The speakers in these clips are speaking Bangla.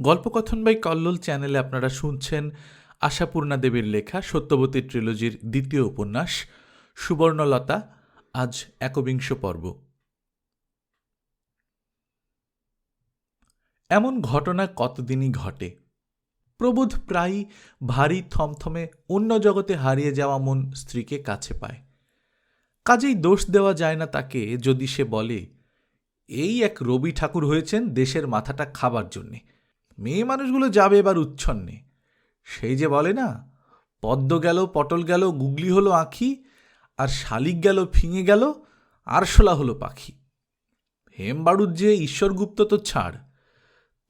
গল্পকথন বাই কল্লোল চ্যানেলে আপনারা শুনছেন আশাপূর্ণা দেবীর লেখা সত্যবতী ট্রিলজির দ্বিতীয় উপন্যাস সুবর্ণলতা। আজ ১বিংশ পর্ব। এমন ঘটনা কতদিনই ঘটে। প্রবোধ প্রায়ই ভারী থমথমে অন্য জগতে হারিয়ে যাওয়া মন স্ত্রীকে কাছে পায়। কাজেই দোষ দেওয়া যায় না তাকে যদি সে বলে, এই এক রবি ঠাকুর হয়েছেন দেশের মাথাটা খাবার জন্যে, মেয়ে মানুষগুলো যাবে এবার উচ্ছন্নে। সেই যে বলে না, পদ্ম গেল পটল গেল গুগলি হলো আঁখি, আর শালিক গেল ফিঙে গেল আরশোলা হলো পাখি। হেমবাড়ুর যে ঈশ্বরগুপ্ত তো ছাড়,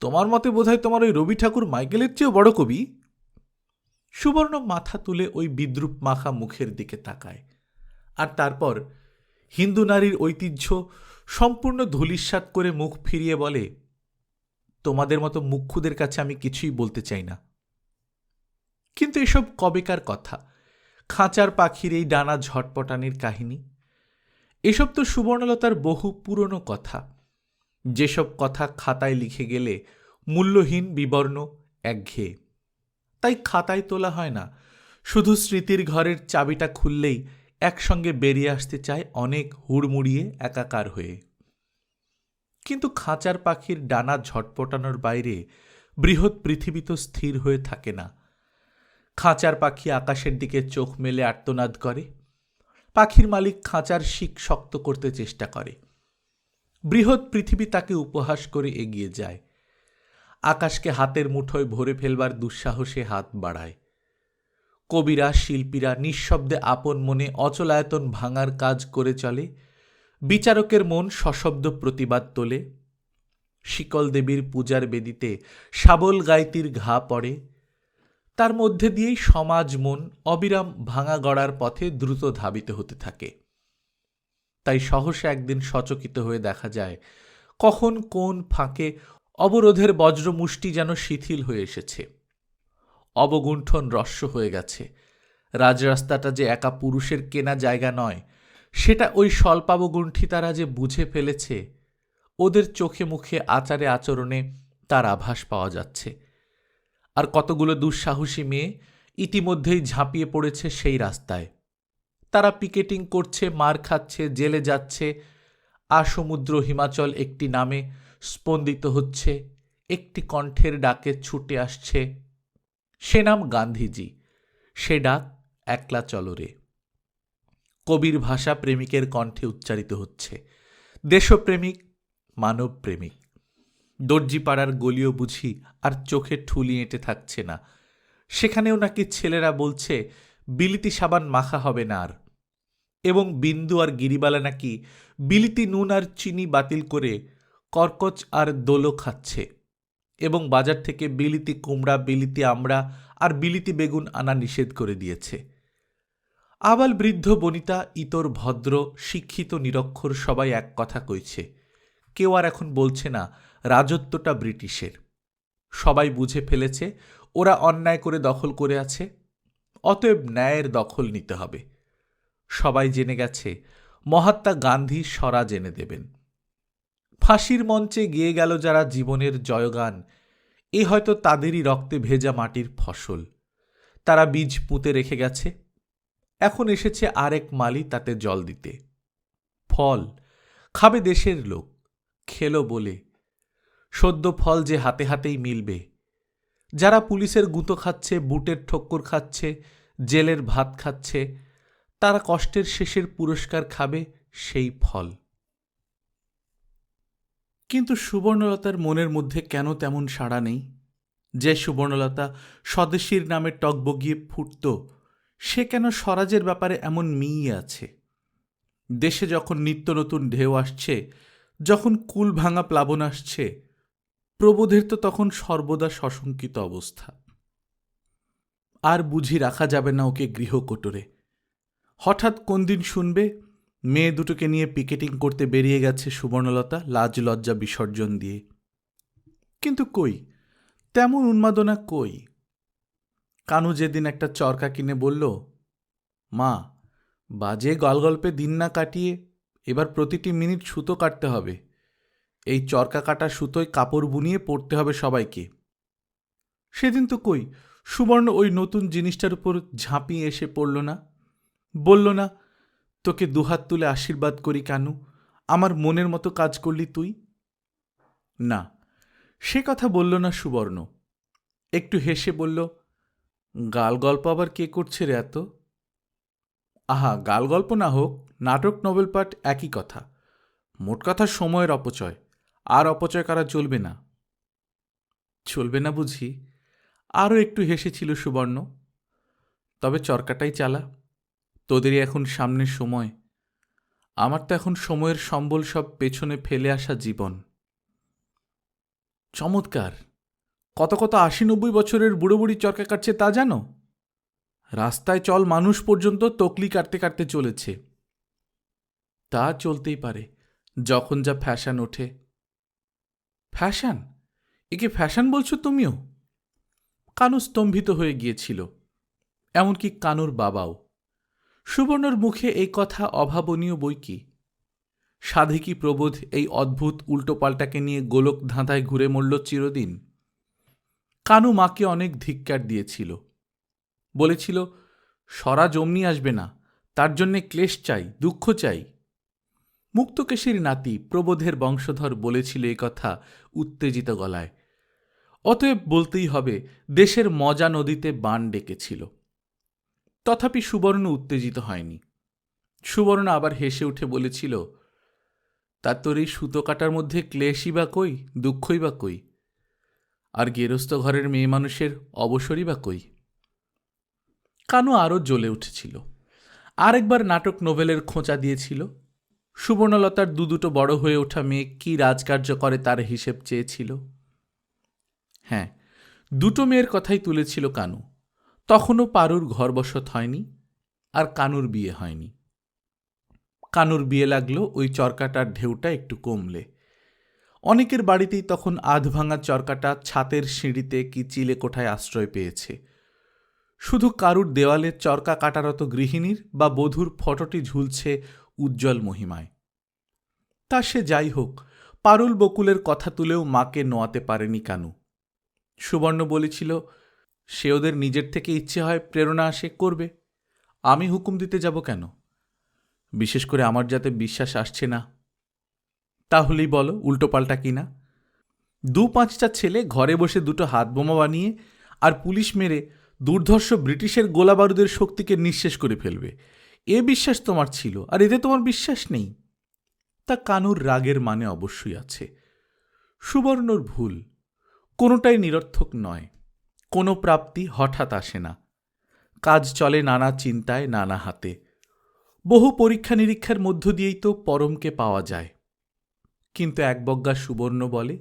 তোমার মতে বোধহয় তোমার ওই রবি ঠাকুর মাইকেলের চেয়েও বড় কবি। সুবর্ণ মাথা তুলে ওই বিদ্রুপ মাখা মুখের দিকে তাকায়, আর তারপর হিন্দু নারীর ঐতিহ্য সম্পূর্ণ ধূলিসাৎ করে মুখ ফিরিয়ে বলে, তোমাদের মতো মুখ্যুদের কাছে আমি কিছুই বলতে চাই না। কিন্তু এসব কবেকার কথা, খাঁচার পাখির এই ডানা ঝটপটানির কাহিনী। এসব তো সুবর্ণলতার বহু পুরনো কথা, যেসব কথা খাতায় লিখে গেলে মূল্যহীন, বিবর্ণ, একঘেয়ে। তাই খাতায় তোলা হয় না, শুধু স্মৃতির ঘরের চাবিটা খুললেই একসঙ্গে বেরিয়ে আসতে চায় অনেক হুড়মুড়িয়ে একাকার হয়ে। কিন্তু খাঁচার পাখির ডানা ঝটপটানোর বাইরে বৃহৎ পৃথিবী তো স্থির হয়ে থাকে না। খাঁচার পাখি আকাশের দিকে চোখ মেলে আর্তনাদ করে, পাখির মালিক খাঁচার শিক শক্ত করতে চেষ্টা করে। বৃহৎ পৃথিবী তাকে উপহাস করে এগিয়ে যায়, আকাশকে হাতের মুঠোয় ভরে ফেলবার দুঃসাহসে হাত বাড়ায়। কবিরা, শিল্পীরা নিঃশব্দে আপন মনে অচলায়তন ভাঙার কাজ করে চলে। বিচারকের মন সশব্দ প্রতিবাদ তোলে। শিকল দেবীর পূজার বেদিতে শাবল গাইতির ঘা পড়ে। তার মধ্যে দিয়েই সমাজ মন অবিরাম ভাঙা গড়ার পথে দ্রুত ধাবিত হতে থাকে। তাই সহসা একদিন সচকিত হয়ে দেখা যায়, কখন কোন ফাঁকে অবরোধের বজ্রমুষ্টি যেন শিথিল হয়ে এসেছে, অবগুণ্ঠন রস্য হয়ে গেছে। রাজরাস্তাটা যে একা পুরুষের কেনা জায়গা নয়, সেটা ওই স্বল্পাবগুণ্ঠি তারা যে বুঝে ফেলেছে। ওদের চোখে মুখে আচারে আচরণে তার আভাস পাওয়া যাচ্ছে। আর কতগুলো দুঃসাহসী মেয়ে ইতিমধ্যেই ঝাঁপিয়ে পড়েছে সেই রাস্তায়। তারা পিকেটিং করছে, মার খাচ্ছে, জেলে যাচ্ছে। আর সমুদ্র হিমাচল একটি নামে স্পন্দিত হচ্ছে, একটি কণ্ঠের ডাকে ছুটে আসছে। সে নাম গান্ধীজি, সে ডাক একলা চলরে। কবির ভাষা প্রেমিকের কণ্ঠে উচ্চারিত হচ্ছে, দেশপ্রেমিক, মানবপ্রেমিক। দর্জিপাড়ার গলিও বুঝি আর চোখে ঠুলি এঁটে থাকছে না, সেখানেও নাকি ছেলেরা বলছে বিলিতি সাবান মাখা হবে না আর, এবং বিন্দু আর গিরিবালা নাকি বিলিতি নুন আর চিনি বাতিল করে কর্কচ আর দোলো খাচ্ছে, এবং বাজার থেকে বিলিতি কুমড়া, বিলিতি আমড়া আর বিলিতি বেগুন আনা নিষেধ করে দিয়েছে। আবাল বৃদ্ধ বনিতা, ইতর ভদ্র শিক্ষিত নিরক্ষর সবাই এক কথা কইছে। কেউ আর এখন বলছে না রাজত্বটা ব্রিটিশের। সবাই বুঝে ফেলেছে ওরা অন্যায় করে দখল করে আছে, অতএব ন্যায়ের দখল নিতে হবে। সবাই জেনে গেছে মহাত্মা গান্ধী স্বরাজ এনে দেবেন। ফাঁসির মঞ্চে গেয়ে গেল যারা জীবনের জয়গান, এ হয়তো তাদেরই রক্তে ভেজা মাটির ফসল। তারা বীজ পুঁতে রেখে গেছে, এখন এসেছে আরেক মালি তাতে জল দিতে। ফল খাবে দেশের লোক, খেলো বলে। সদ্য ফল যে হাতে হাতেই মিলবে। যারা পুলিশের গুঁতো খাচ্ছে, বুটের ঠক্কর খাচ্ছে, জেলের ভাত খাচ্ছে, তারা কষ্টের শেষের পুরস্কার খাবে সেই ফল। কিন্তু সুবর্ণলতার মনের মধ্যে কেন তেমন সাড়া নেই? যে সুবর্ণলতা স্বদেশীর নামে টগবগিয়ে ফুটত, সে কেন স্বরাজের ব্যাপারে এমন মিইয়ে আছে? দেশে যখন নিত্য নতুন ঢেউ আসছে, যখন কুল ভাঙা প্লাবন আসছে, প্রবোধের তো তখন সর্বদা সশঙ্কিত অবস্থা। আর বুঝি রাখা যাবে না ওকে গৃহকোটরে। হঠাৎ কোন দিন শুনবে মেয়ে দুটোকে নিয়ে পিকেটিং করতে বেরিয়ে গেছে সুবর্ণলতা লাজ লজ্জা বিসর্জন দিয়ে। কিন্তু কই, তেমন উন্মাদনা কই? কানু যেদিন একটা চরকা কিনে বলল, মা, বাজে গল্পে দিন না কাটিয়ে এবার প্রতিটি মিনিট সুতো কাটতে হবে, এই চরকা কাটা সুতোয় কাপড় বুনিয়ে পরতে হবে সবাইকে, সেদিন তো কই সুবর্ণ ওই নতুন জিনিসটার উপর ঝাঁপিয়ে এসে পড়ল না, বলল না, তোকে দুহাত তুলে আশীর্বাদ করি কানু, আমার মনের মতো কাজ করলি তুই। না, সে কথা বলল না সুবর্ণ। একটু হেসে বলল, গাল গল্প আবার কে করছে রে এত? আহা, গাল গল্প না হোক, নাটক নভেল পাঠ একই কথা। মোট কথা সময়ের অপচয়, আর অপচয় করা চলবে না। চলবে না বুঝি? আরও একটু হেসেছিল সুবর্ণ। তবে চরকাটাই চালা, তোদেরই এখন সামনের সময়। আমার তো এখন সময়ের সম্বল সব পেছনে ফেলে আসা জীবন। চমৎকার! কত কত ৮০-৯০ বছরের বুড়ো বুড়ি চরকা কাটছে তা জানো? রাস্তায় চল মানুষ পর্যন্ত তকলি কাটতে কাটতে চলেছে। তা চলতেই পারে, যখন যা ফ্যাশন ওঠে। ফ্যাশন? একে ফ্যাশন বলছো তুমিও? কানু স্তম্ভিত হয়ে গিয়েছিল, এমনকি কানুর বাবাও। সুবর্ণর মুখে এই কথা অভাবনীয় বই কি। সাধে কি প্রবোধ এই অদ্ভুত উল্টোপাল্টাকে নিয়ে গোলক ধাঁধায় ঘুরে মরল চিরদিন? কানু মাকে অনেক ধিক্কার দিয়েছিল, বলেছিল স্বরাজ অমনি আসবে না, তার জন্যে ক্লেশ চাই, দুঃখ চাই। মুক্তকেশীর নাতি প্রবোধের বংশধর বলেছিল এ কথা উত্তেজিত গলায়। অতএব বলতেই হবে দেশের মজা নদীতে বান ডেকেছিল। তথাপি সুবর্ণ উত্তেজিত হয়নি। সুবর্ণ আবার হেসে উঠে বলেছিল, তা তোর এই সুতো কাটার মধ্যে ক্লেশই বা কই, দুঃখই বা কই? আর গেরস্থ ঘরের মেয়ে মানুষের অবসরই বা কই? কানু আরও জ্বলে উঠেছিল, আরেকবার নাটক নোভেলের খোঁচা দিয়েছিল। সুবর্ণলতার দুটো বড় হয়ে ওঠা মেয়ে কি রাজকার্য করে তার হিসেব চেয়েছিল। হ্যাঁ, দুটো মেয়ের কথাই তুলেছিল কানু। তখনও পারুর ঘরবসত হয়নি, আর কানুর বিয়ে হয়নি। কানুর বিয়ে লাগলো ওই চরকাটার ঢেউটা একটু কমলে। অনেকের বাড়িতেই তখন আধভাঙা চরকাটা ছাতের সিঁড়িতে কি চিলে কোঠায় আশ্রয় পেয়েছে। শুধু কারুর দেওয়ালে চরকা কাটারত গৃহিণীর বা বধূর ফটোটি ঝুলছে উজ্জ্বল মহিমায়। তা সে যাই হোক, পারুল বকুলের কথা তুলেও মাকে নোয়াতে পারেনি কানু। সুবর্ণ বলেছিল, সে ওদের নিজের থেকে ইচ্ছে হয়, প্রেরণা আসে, করবে। আমি হুকুম দিতে যাব কেন? বিশেষ করে আমার যাতে বিশ্বাস আসছে না। তাহলেই বলো উল্টোপাল্টা কিনা। ২-৫টা ছেলে ঘরে বসে দুটো হাত বোমা বানিয়ে আর পুলিশ মেরে দুর্ধর্ষ ব্রিটিশের গোলাবারুদের শক্তিকে নিঃশেষ করে ফেলবে, এ বিশ্বাস তোমার ছিল, আর এতে তোমার বিশ্বাস নেই। তা কানুর রাগের মানে অবশ্যই আছে। সুবর্ণর ভুল, কোনোটাই নিরর্থক নয়। কোনো প্রাপ্তি হঠাৎ আসে না, কাজ চলে নানা চিন্তায়, নানা হাতে। বহু পরীক্ষা নিরীক্ষার মধ্য দিয়েই তো পরমকে পাওয়া যায়। কিন্তু এক বজ্ঞা সুবর্ণ বলে,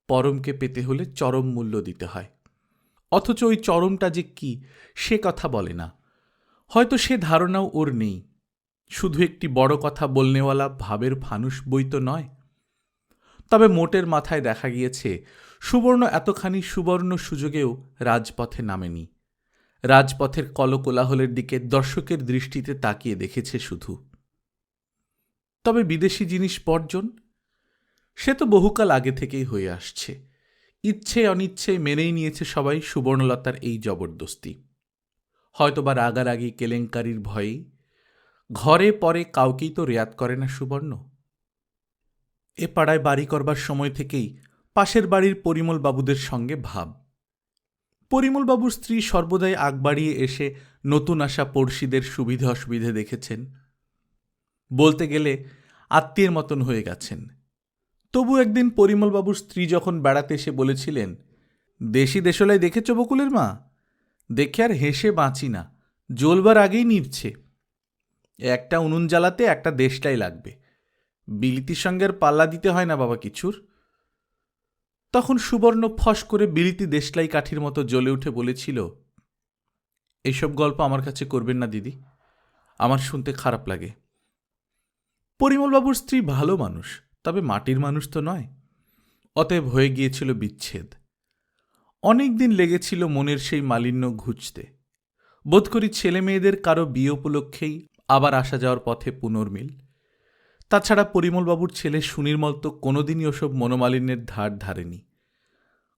পরমকে পেতে হলে চরম মূল্য দিতে হয়। অথচ ওই চরমটা যে কি সে কথা বলে না। হয়তো সে ধারণাও ওর নেই। শুধু একটি বড় কথা বলনেওয়ালা ভাবের ফানুস বই তো নয়। তবে মোটের মাথায় দেখা গিয়েছে সুবর্ণ এতখানি সুবর্ণ সুযোগেও রাজপথে নামেনি। রাজপথের কলকোলাহলের দিকে দর্শকের দৃষ্টিতে তাকিয়ে দেখেছে শুধু। তবে বিদেশি জিনিস বর্জন, সে তো বহুকাল আগে থেকেই হয়ে আসছে। ইচ্ছে অনিচ্ছে মেনেই নিয়েছে সবাই সুবর্ণলতার এই জবরদস্তি। হয়তোবা রাগারাগি কেলেঙ্কারির ভয়েই। ঘরে পরে কাউকেই তো রেয়াত করে না সুবর্ণ। এ পাড়ায় বাড়ি করবার সময় থেকেই পাশের বাড়ির পরিমলবাবুদের সঙ্গে ভাব। পরিমলবাবুর স্ত্রী সর্বদাই আগ বাড়িয়ে এসে নতুন আসা পড়শিদের সুবিধে অসুবিধে দেখেছেন। বলতে গেলে আত্মীয়ের মতন হয়ে গেছেন। তবু একদিন পরিমলবাবুর স্ত্রী যখন বেড়াতে এসে বলেছিলেন, দেশি দেশলাই দেখেছ বকুলের মা? দেখে আর হেসে বাঁচি না, জ্বলবার আগেই নিভছে। একটা উনুন জ্বালাতে একটা দেশলাই লাগবে, বিলিতির সঙ্গে আর পাল্লা দিতে হয় না বাবা কিছুর। তখন সুবর্ণ ফস করে বিলিতি দেশলাই কাঠির মতো জ্বলে উঠে বলেছিল, এইসব গল্প আমার কাছে করবেন না দিদি, আমার শুনতে খারাপ লাগে। পরিমলবাবুর স্ত্রী ভালো মানুষ, তবে মাটির মানুষ তো নয়। অতএব হয়ে গিয়েছিল বিচ্ছেদ। অনেক দিন লেগেছিল মনের সেই মালিন্য ঘুচতে। বোধ করি ছেলে মেয়েদের কারো বিয়ে উপলক্ষেই আবার আসা যাওয়ার পথে পুনর্মিল। তাছাড়া পরিমলবাবুর ছেলে সুনির্মল তো কোনোদিনই ওসব মনোমালিন্যের ধার ধারেনি।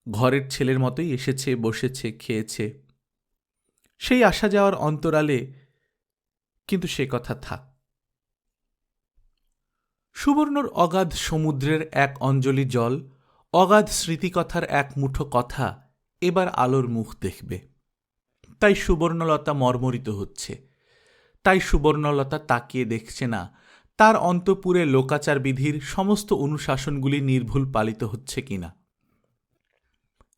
ঘরের ছেলের মতোই এসেছে, বসেছে, খেয়েছে। সেই আসা যাওয়ার অন্তরালে কিন্তু সে কথা থাক। সুবর্ণর অগাধ সমুদ্রের এক অঞ্জলি জল, অগাধ স্মৃতিকথার এক মুঠো কথা এবার আলোর মুখ দেখবে। তাই সুবর্ণলতা মর্মরিত হচ্ছে। তাই সুবর্ণলতা তাকিয়ে দেখছে না তার অন্তঃপুরে লোকাচার বিধির সমস্ত অনুশাসনগুলি নির্ভুল পালিত হচ্ছে কিনা।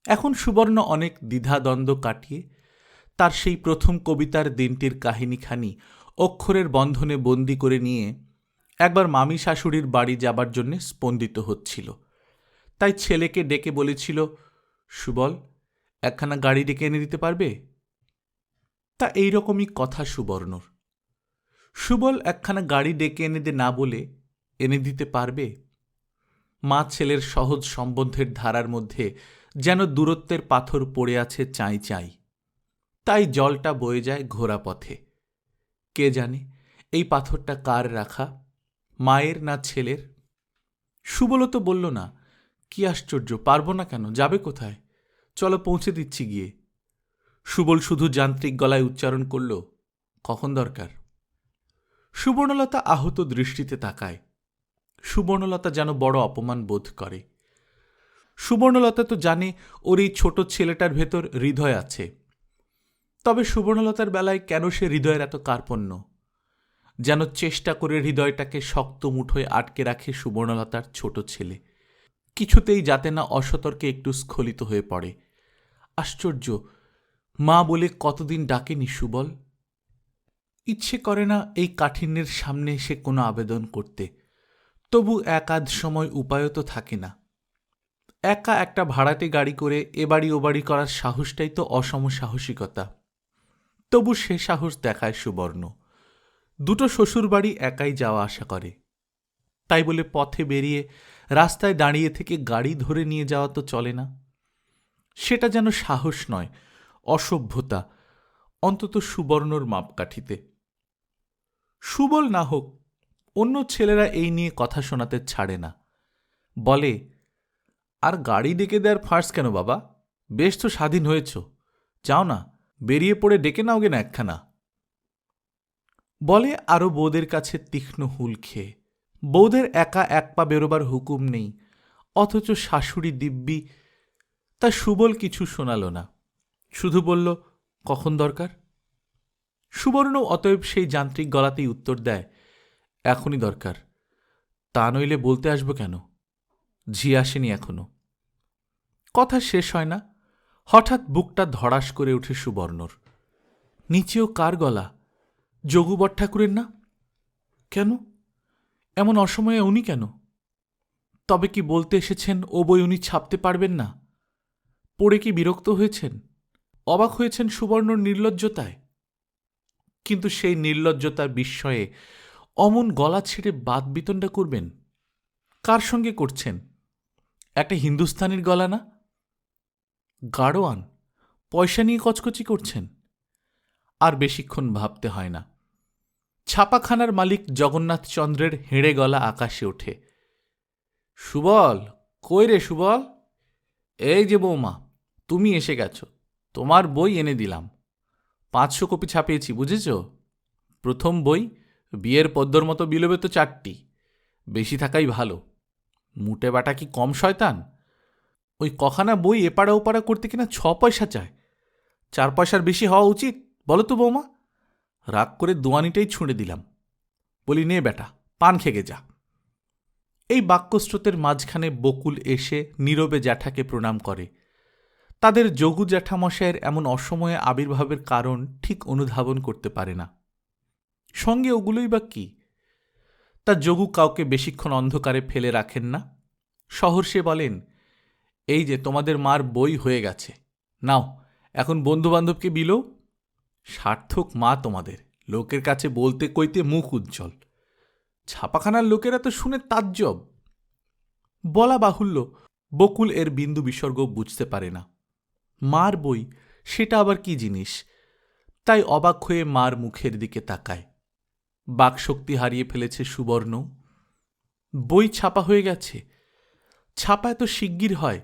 এখন সুবর্ণ অনেক দ্বিধাদ্বন্দ্ব কাটিয়ে তার সেই প্রথম কবিতার দিনটির কাহিনীখানি অক্ষরের বন্ধনে বন্দি করে নিয়ে একবার মামি শাশুড়ির বাড়ি যাবার জন্য স্পন্দিত হচ্ছিল। তাই ছেলেকে ডেকে বলেছিল, সুবল, একখানা গাড়ি ডেকে এনে দিতে পারবে? তা এইরকমই কথা সুবর্ণর। সুবল একখানা গাড়ি ডেকে এনে দে না বলে এনে দিতে পারবে? মা ছেলের সহজ সম্বন্ধের ধারার মধ্যে যেন দূরত্বের পাথর পড়ে আছে চাই চাই। তাই জলটা বয়ে যায় ঘোড়া পথে। কে জানে এই পাথরটা কার রাখা, মায়ের না ছেলের? সুবলও তো বলল না। কি আশ্চর্য, পারব না কেন? যাবে কোথায়? চলো পৌঁছে দিচ্ছি গিয়ে। সুবল শুধু যান্ত্রিক গলায় উচ্চারণ করল, কখন দরকার? সুবর্ণলতা আহত দৃষ্টিতে তাকায়। সুবর্ণলতা যেন বড় অপমান বোধ করে। সুবর্ণলতা তো জানে ওর এই ছোট ছেলেটার ভেতর হৃদয় আছে। তবে সুবর্ণলতার বেলায় কেন সে হৃদয়ের এত কার্পণ্য? যেন চেষ্টা করে হৃদয়টাকে শক্ত মুঠোয় আটকে রাখে সুবর্ণলতার ছোট ছেলে, কিছুতেই যাতে না অসতর্কে একটু স্খলিত হয়ে পড়ে। আশ্চর্য, মা বলে কতদিন ডাকেনি সুবল। ইচ্ছে করে না এই কাঠিন্যের সামনে সে কোনো আবেদন করতে, তবু এক আধ সময় উপায়ও তো থাকে না। একা একটা ভাড়াটে গাড়ি করে এ বাড়ি ও বাড়ি করার সাহসটাই তো অসম সাহসিকতা। তবু সে সাহস দেখায় সুবর্ণ। দুটো শ্বশুর বাড়ি একাই যাওয়া আসা করে, তাই বলে পথে বেরিয়ে রাস্তায় দাঁড়িয়ে থেকে গাড়ি ধরে নিয়ে যাওয়া তো চলে না। সেটা যেন সাহস নয়, অসভ্যতা, অন্তত সুবর্ণর মাপকাঠিতে। সুবল না হোক, অন্য ছেলেরা এই নিয়ে কথা শোনাতে ছাড়ে না। বলে, আর গাড়ি ডেকে দেওয়ার ফার্স কেন বাবা? বেশ তো স্বাধীন হয়েছ, যাও না, বেরিয়ে পড়ে ডেকে নাওগে না একখানা। বলে আরও বৌদের কাছে তীক্ষ্ণ হুল খেয়ে। বৌদের একা এক পা বেরোবার হুকুম নেই, অথচ শাশুড়ি দিব্যি। তা সুবল কিছু শোনাল না, শুধু বলল, কখন দরকার? সুবর্ণ অতএব সেই যান্ত্রিক গলাতেই উত্তর দেয়, এখনই দরকার। তা নইলে বলতে আসবো কেন? ঝি আসেনি এখনো। কথা শেষ হয় না, হঠাৎ বুকটা ধড়াস করে ওঠে সুবর্ণর। নিচেও কার গলা? যোগু বটঠাকুরের না? কেন এমন অসময়ে উনি কেন? তবে কি বলতে এসেছেন ও বই উনি ছাপতে পারবেন না? পড়ে কি বিরক্ত হয়েছেন? অবাক হয়েছেন সুবর্ণর নির্লজ্জতায়? কিন্তু সেই নির্লজ্জতার বিস্ময়ে অমন গলা ছেড়ে বাদ বিতণ্ডা করবেন? কার সঙ্গে করছেন? একটা হিন্দুস্তানির গলা না? গাড়োয়ান, পয়সা নিয়ে কচকচি করছেন? আর বেশিক্ষণ ভাবতে হয় না। ছাপাখানার মালিক জগন্নাথ চন্দ্রের হেঁড়ে গলা আকাশে ওঠে, সুবল, কই রে সুবল? এই যে বৌমা, তুমি এসে গেছ, তোমার বই এনে দিলাম। 500 কপি ছাপিয়েছি, বুঝেছ? প্রথম বই, বিয়ের পদ্মর মতো বিলোবে তো 4টি, বেশি থাকাই ভালো। মুটে বাটা কি কম শয়তান? ওই কখানা বই এপাড়া ওপাড়া করতে কিনা 6 পয়সা চায়। 4 পয়সার বেশি হওয়া উচিত, বলো তো বৌমা? রাগ করে দোয়ানিটাই ছুঁড়ে দিলাম, বলি, নে বেটা, পান খেগে যা। এই বাক্যস্রোতের মাঝখানে বকুল এসে নীরবে জ্যাঠাকে প্রণাম করে। তাদের যোগু জ্যাঠামশায়ের এমন অসময়ে আবির্ভাবের কারণ ঠিক অনুধাবন করতে পারে না। সঙ্গে ওগুলোই বা কি? তা যোগু কাউকে বেশিক্ষণ অন্ধকারে ফেলে রাখেন না। সহর্ষে বলেন, এই যে তোমাদের মার বই হয়ে গেছে, নাও এখন বন্ধুবান্ধবকে বিলো। সার্থক মা তোমাদের, লোকের কাছে বলতে কইতে মুখ উজ্জ্বল। ছাপাখানার লোকেরা তো শুনে তাজ্জব। বলা বাহুল্য, বকুল এর বিন্দু বিসর্গ বুঝতে পারে না। মার বই, সেটা আবার কি জিনিস? তাই অবাক হয়ে মার মুখের দিকে তাকায়। বাকশক্তি হারিয়ে ফেলেছে সুবর্ণ। বই ছাপা হয়ে গেছে? ছাপা এত শিগগির হয়?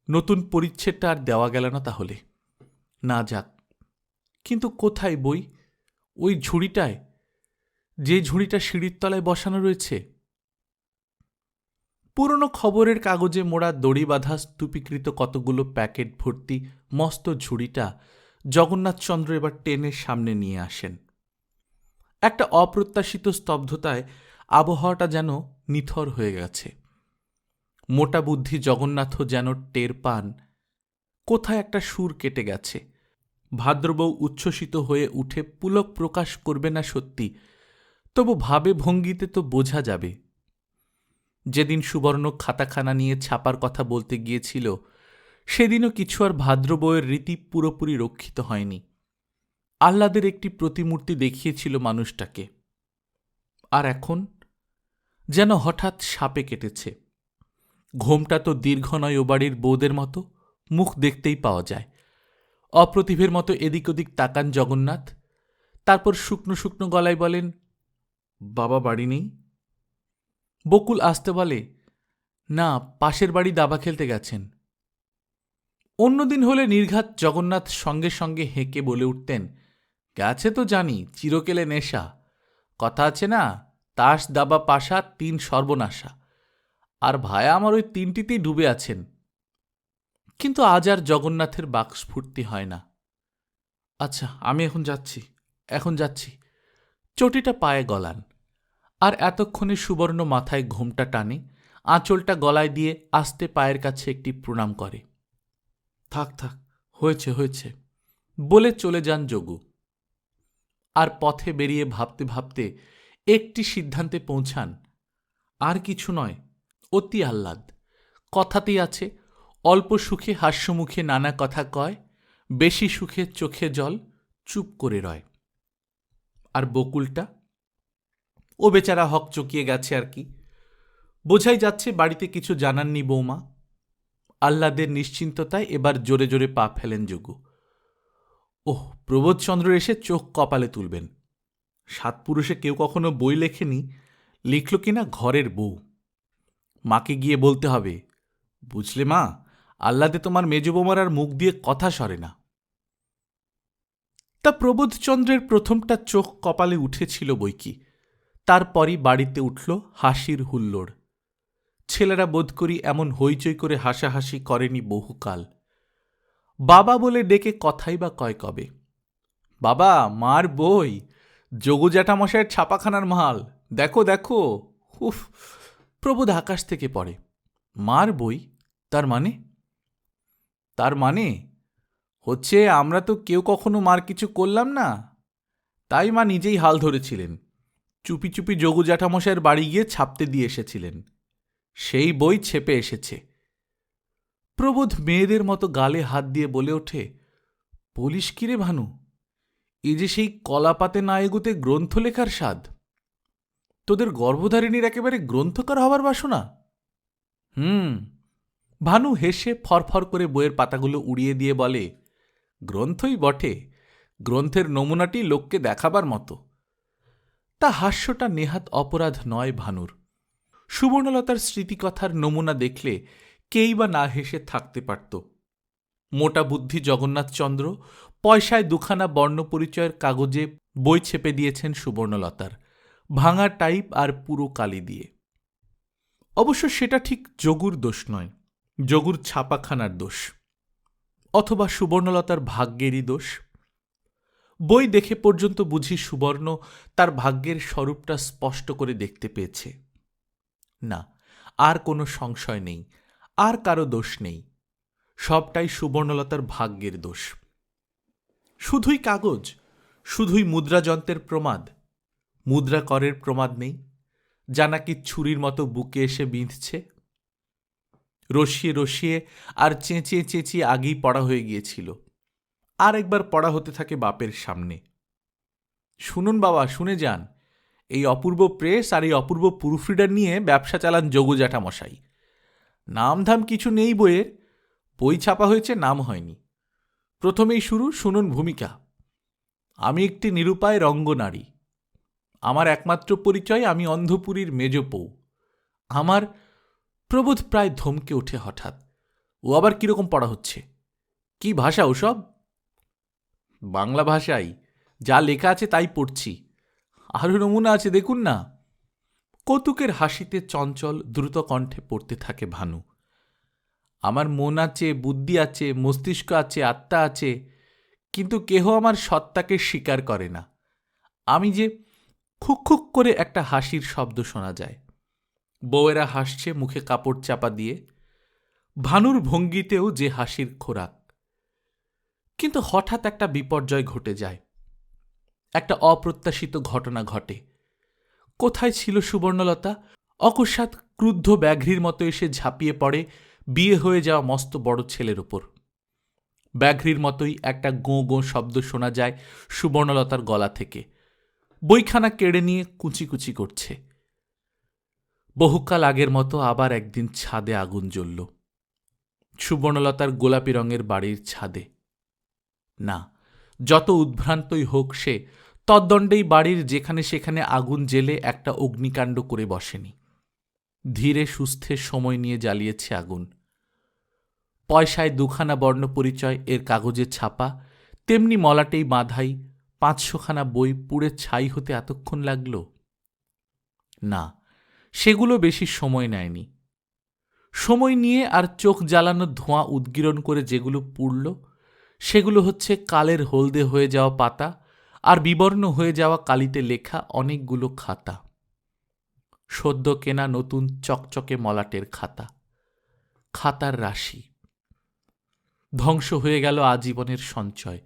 নতুন পরিচ্ছেদটা আর দেওয়া গেল না তাহলে। না যাক, কিন্তু কোথায় বই? ওই ঝুড়িটায়, যে ঝুড়িটা সিঁড়ির তলায় বসানো রয়েছে। পুরনো খবরের কাগজে মোড়া দড়ি বাঁধা স্তূপীকৃত কতগুলো প্যাকেট ভর্তি মস্ত ঝুড়িটা জগন্নাথচন্দ্র এবার টেনে সামনে নিয়ে আসেন। একটা অপ্রত্যাশিত স্তব্ধতায় আবহাওয়াটা যেন নিথর হয়ে গেছে। মোটা বুদ্ধি জগন্নাথও যেন টের পান কোথায় একটা সুর কেটে গেছে। ভাদ্রবউ উচ্ছ্বসিত হয়ে উঠে পুলক প্রকাশ করবে না সত্যি, তবু ভাবে ভঙ্গিতে তো বোঝা যাবে। যেদিন সুবর্ণ খাতাখানা নিয়ে ছাপার কথা বলতে গিয়েছিল, সেদিনও কিছু আর ভাদ্রবউয়ের রীতি পুরোপুরি রক্ষিত হয়নি। আহ্লাদের একটি প্রতিমূর্তি দেখিয়েছিল মানুষটাকে, আর এখন যেন হঠাৎ সাপে কেটেছে। ঘোমটা তো দীর্ঘ নয় ও বাড়ির বউদের মতো, মুখ দেখতেই পাওয়া যায়। অপ্রতিভের মতো এদিক ওদিক তাকান জগন্নাথ, তারপর শুকনো শুকনো গলায় বলেন, বাবা বাড়ি নেই? বকুল আসতে বলে, না, পাশের বাড়ি দাবা খেলতে গেছেন। অন্যদিন হলে নির্ঘাত জগন্নাথ সঙ্গে সঙ্গে হেঁকে বলে উঠতেন, গেছে তো জানি, চিরকেলে নেশা। কথা আছে না, তাস দাবা পাশা 3 সর্বনাশা। আর ভায়া আমার ওই 3টিতেই ডুবে আছেন। কিন্তু আজ আর জগন্নাথের বাকস্ফূর্তি হয় না। আচ্ছা, আমি এখন যাচ্ছি। চটিটা পায়ে গলান, আর এতক্ষণে সুবর্ণ মাথায় ঘোমটা টানে, আঁচলটা গলায় দিয়ে আস্তে পায়ের কাছে একটি প্রণাম করে। থাক, হয়েছে বলে চলে যান যোগু। আর পথে বেরিয়ে ভাবতে ভাবতে একটি সিদ্ধান্তে পৌঁছান, আর কিছু নয়, অতি আহ্লাদ। কথাতেই আছে, অল্প সুখে হাস্যমুখে নানা কথা কয়, বেশি সুখে চোখে জল চুপ করে রয়। আর বকুলটা, ও বেচারা হক চকিয়ে গেছে আর কি। বোঝাই যাচ্ছে বাড়িতে কিছু জানাননি বৌমা। আহ্লাদের নিশ্চিন্ততায় এবার জোরে জোরে পা ফেলেন যোগু। ওহ, প্রবোধচন্দ্র এসে চোখ কপালে তুলবেন। 7 পুরুষে কেউ কখনো বই লেখেনি, লিখল কিনা ঘরের বউ। মাকে গিয়ে বলতে হবে, বুঝলে মা, আহ্লাদে তোমার মেজ বৌমার আর মুখ দিয়ে কথা সরে না। তা প্রবোধচন্দ্রের প্রথমটা চোখ কপালে উঠেছিল বইকি। তারপরই বাড়িতে উঠল হাসির হুল্লোড়। ছেলেরা বোধ করি এমন হইচই করে হাসাহাসি করেনি বহুকাল। বাবা বলে ডেকে কথাই বা কয় কবে। বাবা, মার বই, যোগু জ্যাঠামশায়ের ছাপাখানার মাল, দেখো দেখো। উফ! প্রবোধ আকাশ থেকে পড়ে। মার বই? তার মানে হচ্ছে আমরা তো কেউ কখনো মার কিছু করলাম না, তাই মা নিজেই হাল ধরেছিলেন। চুপি চুপি যোগু জ্যাঠামশায়ের বাড়ি গিয়ে ছাপতে দিয়ে এসেছিলেন। সেই বই ছেপে এসেছে। প্রবোধ মেয়েদের মতো গালে হাত দিয়ে বলে ওঠে, বলিস কিরে ভানু, এ যে সেই কলাপাতে না এগুতে গ্রন্থ লেখার স্বাদ। তোদের গর্ভধারিণীর একেবারে গ্রন্থকার হবার বাসনা। ভানু হেসে ফরফর করে বইয়ের পাতাগুলো উড়িয়ে দিয়ে বলে, গ্রন্থই বটে, গ্রন্থের নমুনাটি লোককে দেখাবার মতো। তা হাস্যটা নেহাত অপরাধ নয় ভানুর। সুবর্ণলতার স্মৃতিকথার নমুনা দেখলে কেই বা না হেসে থাকতে পারত। মোটা বুদ্ধি জগন্নাথচন্দ্র পয়সায় 2খানা বর্ণপরিচয়ের কাগজে বই ছেপে দিয়েছেন সুবর্ণলতার, ভাঙা টাইপ আর পুরো কালি দিয়ে। অবশ্য সেটা ঠিক যোগুর দোষ নয়, যোগুর ছাপাখানার দোষ, অথবা সুবর্ণলতার ভাগ্যেরই দোষ। বই দেখে পর্যন্ত বুঝি সুবর্ণ তার ভাগ্যের স্বরূপটা স্পষ্ট করে দেখতে পেয়েছে। না, আর কোনো সংশয় নেই, আর কারো দোষ নেই, সবটাই সুবর্ণলতার ভাগ্যের দোষ। শুধুই কাগজ, শুধুই মুদ্রাযন্ত্রের প্রমাদ। মুদ্রা করের প্রমাদ নেই, যা নাকি ছুরির মতো বুকে এসে বিঁধছে। রসিয়ে রসিয়ে আর চেঁচিয়ে চেঁচিয়ে আগেই পড়া হয়ে গিয়েছিল, আর একবার পড়া হতে থাকে বাপের সামনে। শুনুন বাবা, শুনে যান, এই অপূর্ব প্রেস আর এই অপূর্ব প্রুফরিডার নিয়ে ব্যবসা চালান যোগু জ্যাঠামশাই। নামধাম কিছু নেই বইয়ের, বই ছাপা হয়েছে, নাম হয়নি। প্রথমেই শুরু, শুনুন ভূমিকা। আমি একটি নিরুপায় রঙ্গনারী। আমার একমাত্র পরিচয়, আমি অন্ধপুরীর মেজ বউ। আমার প্রবোধ প্রায় ধমকে ওঠে হঠাৎ। ও আবার কিরকম পড়া হচ্ছে? কি ভাষা ওসব? বাংলা ভাষাই, যা লেখা আছে তাই পড়ছি। আরও নমুনা আছে দেখুন না। কৌতুকের হাসিতে চঞ্চল দ্রুত কণ্ঠে পড়তে থাকে ভানু। আমার মন আছে, বুদ্ধি আছে, মস্তিষ্ক আছে, আত্মা আছে, কিন্তু কেহ আমার সত্তাকে স্বীকার করে না। আমি যে খুক খুক করে একটা হাসির শব্দ শোনা যায়। বউয়েরা হাসছে মুখে কাপড় চাপা দিয়ে। ভানুর ভঙ্গিতেও যে হাসির খোরাক। কিন্তু হঠাৎ একটা বিপর্যয় ঘটে যায়। একটা অপ্রত্যাশিত ঘটনা ঘটে। কোথায় ছিল সুবর্ণলতা? অকস্মাৎ ক্রুদ্ধ ব্যাঘ্রীর মতো এসে ঝাঁপিয়ে পড়ে বিয়ে হয়ে যাওয়া মস্ত বড় ছেলের ওপর। ব্যাঘ্রীর মতোই একটা গোঁ গোঁ শব্দ শোনা যায় সুবর্ণলতার গলা থেকে। বইখানা কেড়ে নিয়ে কুচি কুচি করছে। বহুকাল আগের মতো আবার একদিন ছাদে আগুন জ্বলল। সুবর্ণলতার গোলাপি রঙের বাড়ির ছাদে। না, যত উদ্ভ্রান্তই হোক সে, তদ্দণ্ডেই বাড়ির যেখানে সেখানে আগুন জেলে একটা অগ্নিকাণ্ড করে বসেনি। ধীরে সুস্থে সময় নিয়ে জ্বালিয়েছে আগুন। পয়সায় দুখানা বর্ণপরিচয় এর কাগজে ছাপা, তেমনি মলাটেই বাঁধাই 500খানা বই পুড়ে ছাই হতে এতক্ষণ লাগল? না, সেগুলো বেশি সময় নেয়নি। সময় নিয়ে আর চোখ জ্বালানো ধোঁয়া উদ্গীরণ করে যেগুলো পুড়ল, সেগুলো হচ্ছে কালের হলদে হয়ে যাওয়া পাতা আর বিবর্ণ হয়ে যাওয়া কালিতে লেখা অনেকগুলো খাতা। সদ্য কেনা নতুন চকচকে মলাটের খাতা। খাতার রাশি। ধ্বংস হয়ে গেল আজীবনের সঞ্চয়।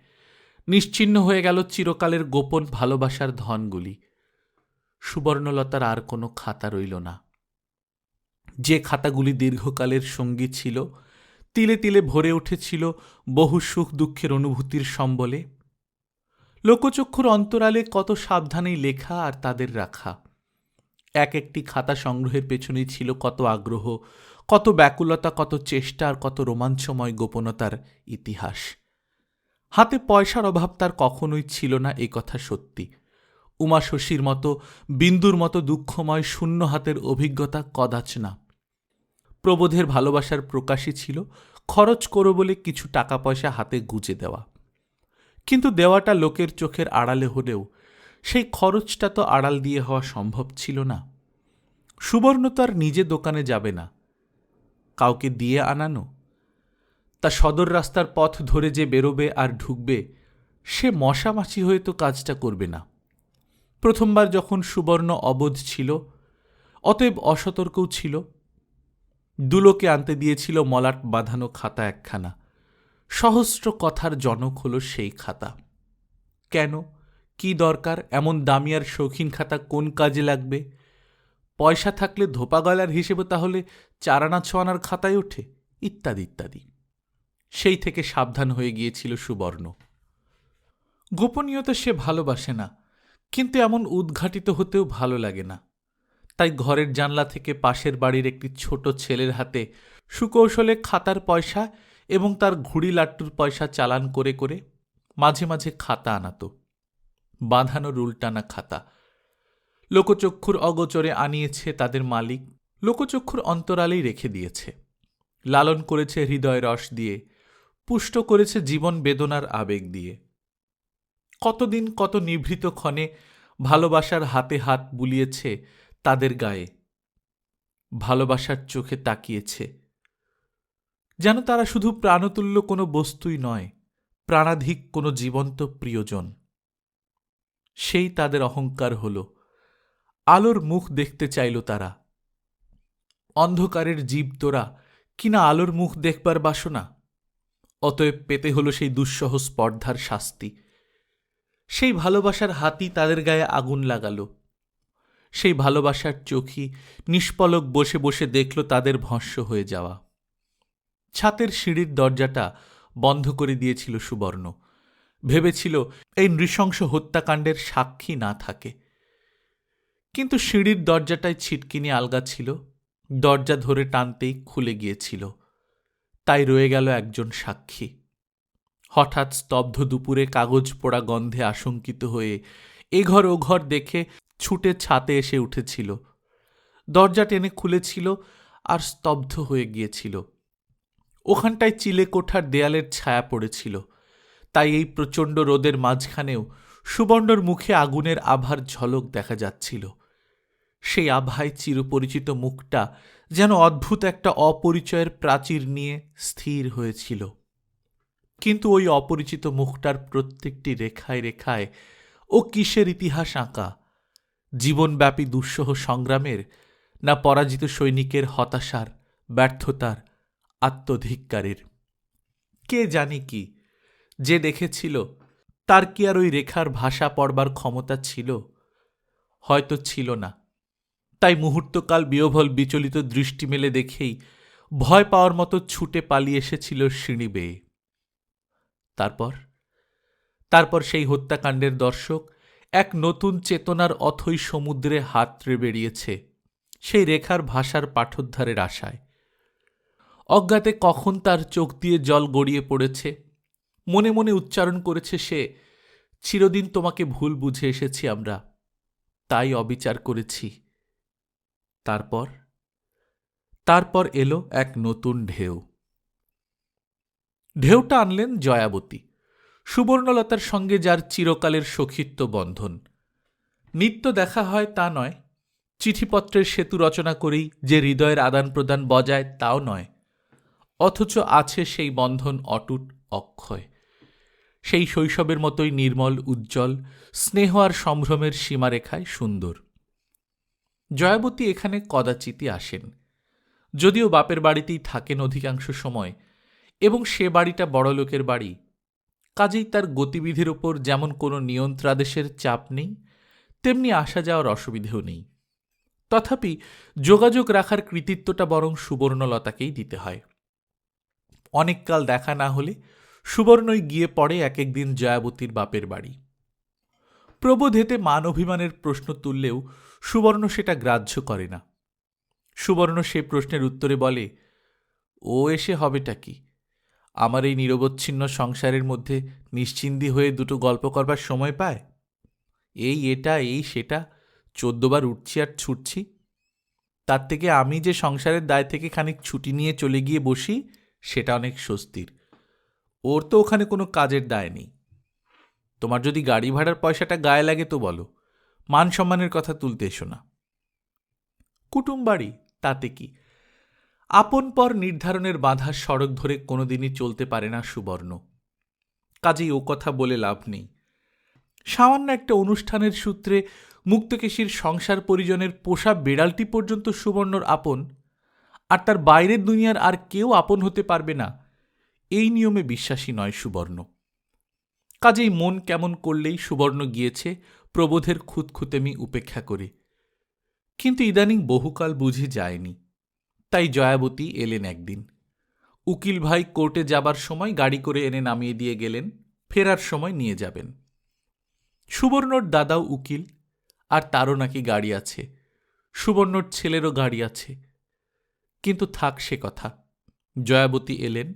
নিশ্চিহ্ন হয়ে গেল চিরকালের গোপন ভালোবাসার ধনগুলি। সুবর্ণলতার আর কোনো খাতা রইল না। যে খাতাগুলি দীর্ঘকালের সঙ্গী ছিল, তিলে তিলে ভরে উঠেছিল বহু সুখ দুঃখের অনুভূতির সম্বলে। লোকচক্ষুর অন্তরালে কত সাবধানেই লেখা আর তাদের রাখা। এক একটি খাতা সংগ্রহের পেছনেই ছিল কত আগ্রহ, কত ব্যাকুলতা, কত চেষ্টা আর কত রোমাঞ্চময় গোপনতার ইতিহাস। হাতে পয়সার অভাব তার কখনোই ছিল না, এ কথা সত্যি। উমা শশীর মতো, বিন্দুর মতো দুঃখময় শূন্য হাতের অভিজ্ঞতা কদাচ না। প্রবোধের ভালোবাসার প্রকাশই ছিল খরচ করো বলে কিছু টাকা পয়সা হাতে গুজে দেওয়া। কিন্তু দেওয়াটা লোকের চোখের আড়ালে হলেও সেই খরচটা তো আড়াল দিয়ে হওয়া সম্ভব ছিল না। সুবর্ণ তো আর নিজে দোকানে যাবে না, কাউকে দিয়ে আনানো। তা সদর রাস্তার পথ ধরে যে বেরোবে আর ঢুকবে, সে মশামাছি হয়ে তো কাজটা করবে না। প্রথমবার যখন সুবর্ণ অবোধ ছিল, অতএব অসতর্কও ছিল। দুলোকে আনতে দিয়েছিল মলাট বাঁধানো খাতা একখানা। সহস্র কথার জনক হল সেই খাতা। কেন, কি দরকার, এমন দামি আর শৌখিন খাতা কোন কাজে লাগবে? পয়সা থাকলে ধোপা গলার হিসেবে তাহলে 4 আনা 6 আনার খাতায় ওঠে, ইত্যাদি ইত্যাদি। সেই থেকে সাবধান হয়ে গিয়েছিল সুবর্ণ। গোপনীয়তা সে ভালোবাসে না, কিন্তু এমন উদ্ঘাটিত হতেও ভালো লাগে না। তাই ঘরের জানলা থেকে পাশের বাড়ির একটি ছোট ছেলের হাতে সুকৌশলে খাতার পয়সা এবং তার ঘুড়ি লাট্টুর পয়সা চালান করে করে মাঝে মাঝে খাতা আনাত। বাঁধানো রুলটানা খাতা। লোকচক্ষুর অগোচরে আনিয়েছে তাদের মালিক, লোকচক্ষুর অন্তরালেই রেখে দিয়েছে। লালন করেছে হৃদয় রস দিয়ে, পুষ্ট করেছে জীবন বেদনার আবেগ দিয়ে। কতদিন কত নিভৃত ক্ষণে ভালোবাসার হাতে হাত বুলিয়েছে তাদের গায়ে, ভালোবাসার চোখে তাকিয়েছে, যেন তারা শুধু প্রাণতুল্য কোনো বস্তুই নয়, প্রাণাধিক কোনো জীবন্ত প্রিয়জন। সেই তাদের অহংকার হল। আলোর মুখ দেখতে চাইল তারা। অন্ধকারের জীব তোরা, কিনা আলোর মুখ দেখবার বাসনা। অতএব পেতে হল সেই দুঃসহ স্পর্ধার শাস্তি। সেই ভালোবাসার হাতি তাদের গায়ে আগুন লাগালো। সেই ভালোবাসার চোখই নিষ্পলক বসে বসে দেখল তাদের ভস্ম হয়ে যাওয়া। ছাতের সিঁড়ির দরজাটা বন্ধ করে দিয়েছিল সুবর্ণ। ভেবেছিল এই নৃশংস হত্যাকাণ্ডের সাক্ষী না থাকে। কিন্তু সিঁড়ির দরজাটায় ছিটকিনি আলগা ছিল, দরজা ধরে টানতেই খুলে গিয়েছিল। তাই রয়ে গেল একজন সাক্ষী। হঠাৎ স্তব্ধ দুপুরে কাগজ পোড়া গন্ধে আশঙ্কিত হয়ে এঘর ওঘর দেখে ছুটে ছাতে এসে উঠেছিল। দরজা টেনে খুলেছিল আর স্তব্ধ হয়ে গিয়েছিল। ওখানটায় চিলেকোঠার দেয়ালের ছায়া পড়েছিল, তাই এই প্রচণ্ড রোদের মাঝখানেও সুবর্ণর মুখে আগুনের আভার ঝলক দেখা যাচ্ছিল। সেই আভায় চিরপরিচিত মুখটা যেন অদ্ভুত একটা অপরিচয়ের প্রাচীর নিয়ে স্থির হয়েছিল। কিন্তু ওই অপরিচিত মুখটার প্রত্যেকটি রেখায় রেখায় ও কিসের ইতিহাস আঁকা, জীবনব্যাপী দুঃসহ সংগ্রামের, না পরাজিত সৈনিকের হতাশার, ব্যর্থতার, আত্মধিক্কারের? কে জানি কি? যে দেখেছিল তার কি আর ওই রেখার ভাষা পড়বার ক্ষমতা ছিল? হয়তো ছিল না। তাই মুহূর্তকাল বিহ্বল বিচলিত দৃষ্টি মেলে দেখেই ভয় পাওয়ার মতো ছুটে পালিয়ে এসেছিল সিঁড়ি বেয়ে। তারপর সেই হত্যাকাণ্ডের দর্শক এক নতুন চেতনার অথৈ সমুদ্রে হাতড়ে বেরিয়েছে সেই রেখার ভাষার পাঠোদ্ধারের আশায়। অজ্ঞাতে কখন তার চোখ দিয়ে জল গড়িয়ে পড়েছে, মনে মনে উচ্চারণ করেছে সে, চিরদিন তোমাকে ভুল বুঝে এসেছি আমরা, তাই অবিচার করেছি। তারপর এলো এক নতুন ঢেউ। ঢেউটা আনলেন জয়াবতী, সুবর্ণলতার সঙ্গে যার চিরকালের সখিত্ব বন্ধন। নিত্য দেখা হয় তা নয়, চিঠিপত্রের সেতু রচনা করেই যে হৃদয়ের আদান প্রদান বজায় তাও নয়, অথচ আছে সেই বন্ধন অটুট, অক্ষয়, সেই শৈশবের মতোই নির্মল, উজ্জ্বল, স্নেহ আর সম্ভ্রমের সীমারেখায় সুন্দর। জয়াবতী এখানে কদাচিতই আসেন, যদিও বাপের বাড়িতেই থাকেন অধিকাংশ সময়, এবং সে বাড়িটা বড়লোকের বাড়ি, কাজেই তার গতিবিধির ওপর যেমন কোনো নিয়ন্ত্রাদেশের চাপ নেই, তেমনি আসা যাওয়ার অসুবিধেও নেই। তথাপি যোগাযোগ রাখার কৃতিত্বটা বরং সুবর্ণলতাকেই দিতে হয়। অনেককাল দেখা না হলে সুবর্ণই গিয়ে পড়ে এক একদিন জয়াবতীর বাপের বাড়ি। প্রবোধ এতে মান অভিমানের প্রশ্ন তুললেও সুবর্ণ সেটা গ্রাহ্য করে না। সুবর্ণ সে প্রশ্নের উত্তরে বলে, ও এসে হবেটা কি? আমার এই নিরবচ্ছিন্ন সংসারের মধ্যে নিশ্চিন্দি হয়ে দুটো গল্প করবার সময় পায়? এই এটা এই সেটা 14 বার উঠছি আর ছুটছি, তার থেকে আমি যে সংসারের দায় থেকে খানিক ছুটি নিয়ে চলে গিয়ে বসি, সেটা অনেক স্বস্তির। ওর তো ওখানে কোনো কাজের দায় নেই। তোমার যদি গাড়ি ভাড়ার পয়সাটা গায়ে লাগে তো বলো, মান সম্মানের কথা তুলতে এসো না। কুটুম বাড়ি, তাতে কি? আপন পর নির্ধারণের বাঁধা সড়ক ধরে কোনোদিনই চলতে পারে না সুবর্ণ, কাজেই ও কথা বলে লাভ নেই। সামান্য একটা অনুষ্ঠানের সূত্রে মুক্তকেশীর সংসার পরিজনের পোষা বেড়ালটি পর্যন্ত সুবর্ণর আপন, আর তার বাইরের দুনিয়ার আর কেউ আপন হতে পারবে না, এই নিয়মে বিশ্বাসী নয় সুবর্ণ। কাজেই মন কেমন করলেই সুবর্ণ গিয়েছে প্রবোধের খুঁতখুঁতেমি উপেক্ষা করে। কিন্তু ইদানিং বহুকাল বুঝি যায়নি, তাই জয়াবতী এলেন একদিন। উকিল ভাই কোর্টে যাবার সময় গাড়ি করে এনে নামিয়ে দিয়ে গেলেন, ফেরার সময় নিয়ে যাবেন। সুবর্ণর দাদাও উকিল, আর তারও নাকি গাড়ি আছে, সুবর্ণর ছেলেরও গাড়ি আছে। কিন্তু থাক সে কথা, জয়াবতী এলেন,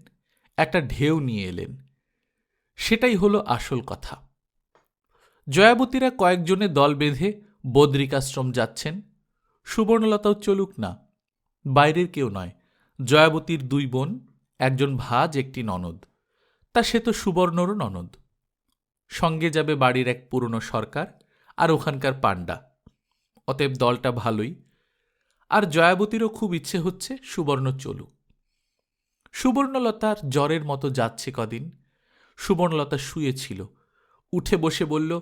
একটা ঢেউ নিয়ে এলেন, সেটাই হলো আসল কথা। জয়াবতীরা কয়েকজনে দল বেঁধে বদ্রিকাশ্রম যাচ্ছেন। সুবর্ণলতাও চলুক না, বাইরের কেউ নয়, জয়াবতীর 2 বোন, একজন ভাজ, একটি ননদ, তা সে তো সুবর্ণরও ননদ। সঙ্গে যাবে বাড়ির এক পুরনো সরকার আর ওখানকার পাণ্ডা, অতএব দলটা ভালোই। আর জয়াবতীরও খুব ইচ্ছে হচ্ছে সুবর্ণ চলুক। সুবর্ণলতার জ্বরের মতো যাচ্ছে কদিন। সুবর্ণলতা শুয়েছিল, উঠে বসে বলল,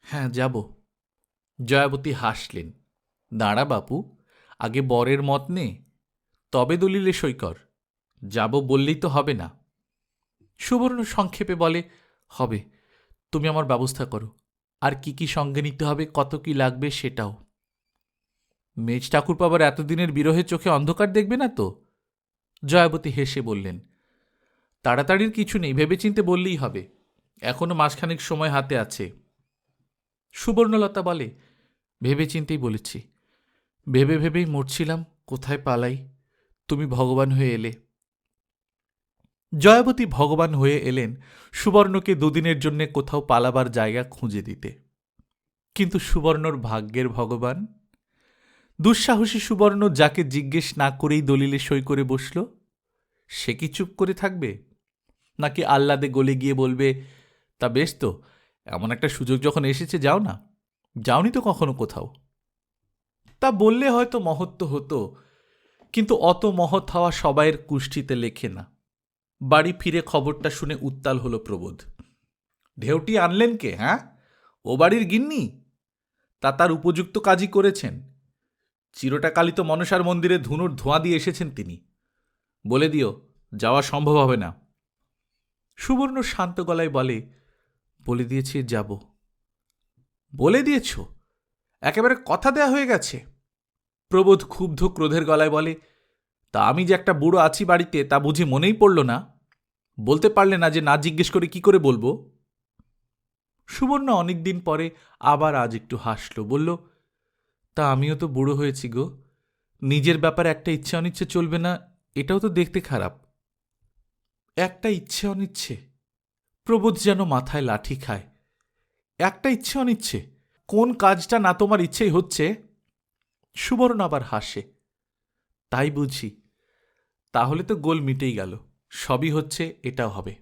হ্যাঁ যাব। জয়াবতী হাসলেন, দাঁড়া বাপু, আগে বরের মত নে, তবে দলিলে সই কর। যাব বললেই তো হবে না। সুবর্ণ সংক্ষেপে বলে, হবে, তুমি আমার ব্যবস্থা করো, আর কি কি সঙ্গে নিতে হবে, কত কি লাগবে সেটাও। মেজ ঠাকুরপো আবার এতদিনের বিরহে চোখে অন্ধকার দেখবে না তো? জয়াবতী হেসে বললেন, তাড়াতাড়ির কিছু নেই, ভেবেচিন্তে বললেই হবে, এখনো মাসখানেক সময় হাতে আছে। সুবর্ণলতা বলে, ভেবেচিন্তেই বলেছি, ভেবে ভেবেই মরছিলাম কোথায় পালাই, তুমি ভগবান হয়ে এলে। জয়াবতী ভগবান হয়ে এলেন সুবর্ণকে 2 দিনের জন্যে কোথাও পালাবার জায়গা খুঁজে দিতে। কিন্তু সুবর্ণর ভাগ্যের ভগবান, দুঃসাহসী সুবর্ণ যাকে জিজ্ঞেস না করেই দলিলে সই করে বসল, সে কি চুপ করে থাকবে? নাকি আহ্লাদে গলে গিয়ে বলবে, তা বেশ তো, এমন একটা সুযোগ যখন এসেছে যাও না, যাওনি তো কখনো কোথাও? তা বললে হয়তো মহত্ব হতো, কিন্তু অত মহৎ হওয়া সবাইয়ের কুষ্ঠিতে লেখে না। বাড়ি ফিরে খবরটা শুনে উত্তাল হলো প্রবোধ। ঢেউটি আনলেন কে? হ্যাঁ, ও বাড়ির গিন্নি? তা তার উপযুক্ত কাজই করেছেন। চিরটাকালিত মনসার মন্দিরে ধুনুর ধোঁয়া দিয়ে এসেছেন তিনি। বলে দিও যাওয়া সম্ভব হবে না। সুবর্ণ শান্ত গলায় বলে, বলে দিয়েছি যাব। বলে দিয়েছ? একেবারে কথা দেয়া হয়ে গেছে? প্রবোধ ক্ষুব্ধ ক্রোধের গলায় বলে, তা আমি যে একটা বুড়ো আছি বাড়িতে তা বুঝি মনেই পড়ল না? বলতে পারলে না যে না জিজ্ঞেস করে কি করে বলবো? সুবর্ণ অনেকদিন পরে আবার আজ একটু হাসল, বলল, তা আমিও তো বুড়ো হয়েছি গো। নিজের ব্যাপারে একটা ইচ্ছে অনিচ্ছে চলবে না, এটাও তো দেখতে খারাপ। একটা ইচ্ছে অনিচ্ছে? প্রবোধ যেন মাথায় লাঠি খায়। একটা ইচ্ছে অনিচ্ছে? কোন কাজটা না তোমার ইচ্ছেই হচ্ছে? সুবর্ণ আবার হাসে। তাই বুঝি? তাহলে তো গোল মিটেই গেল। সবই হচ্ছে, এটাও হবে।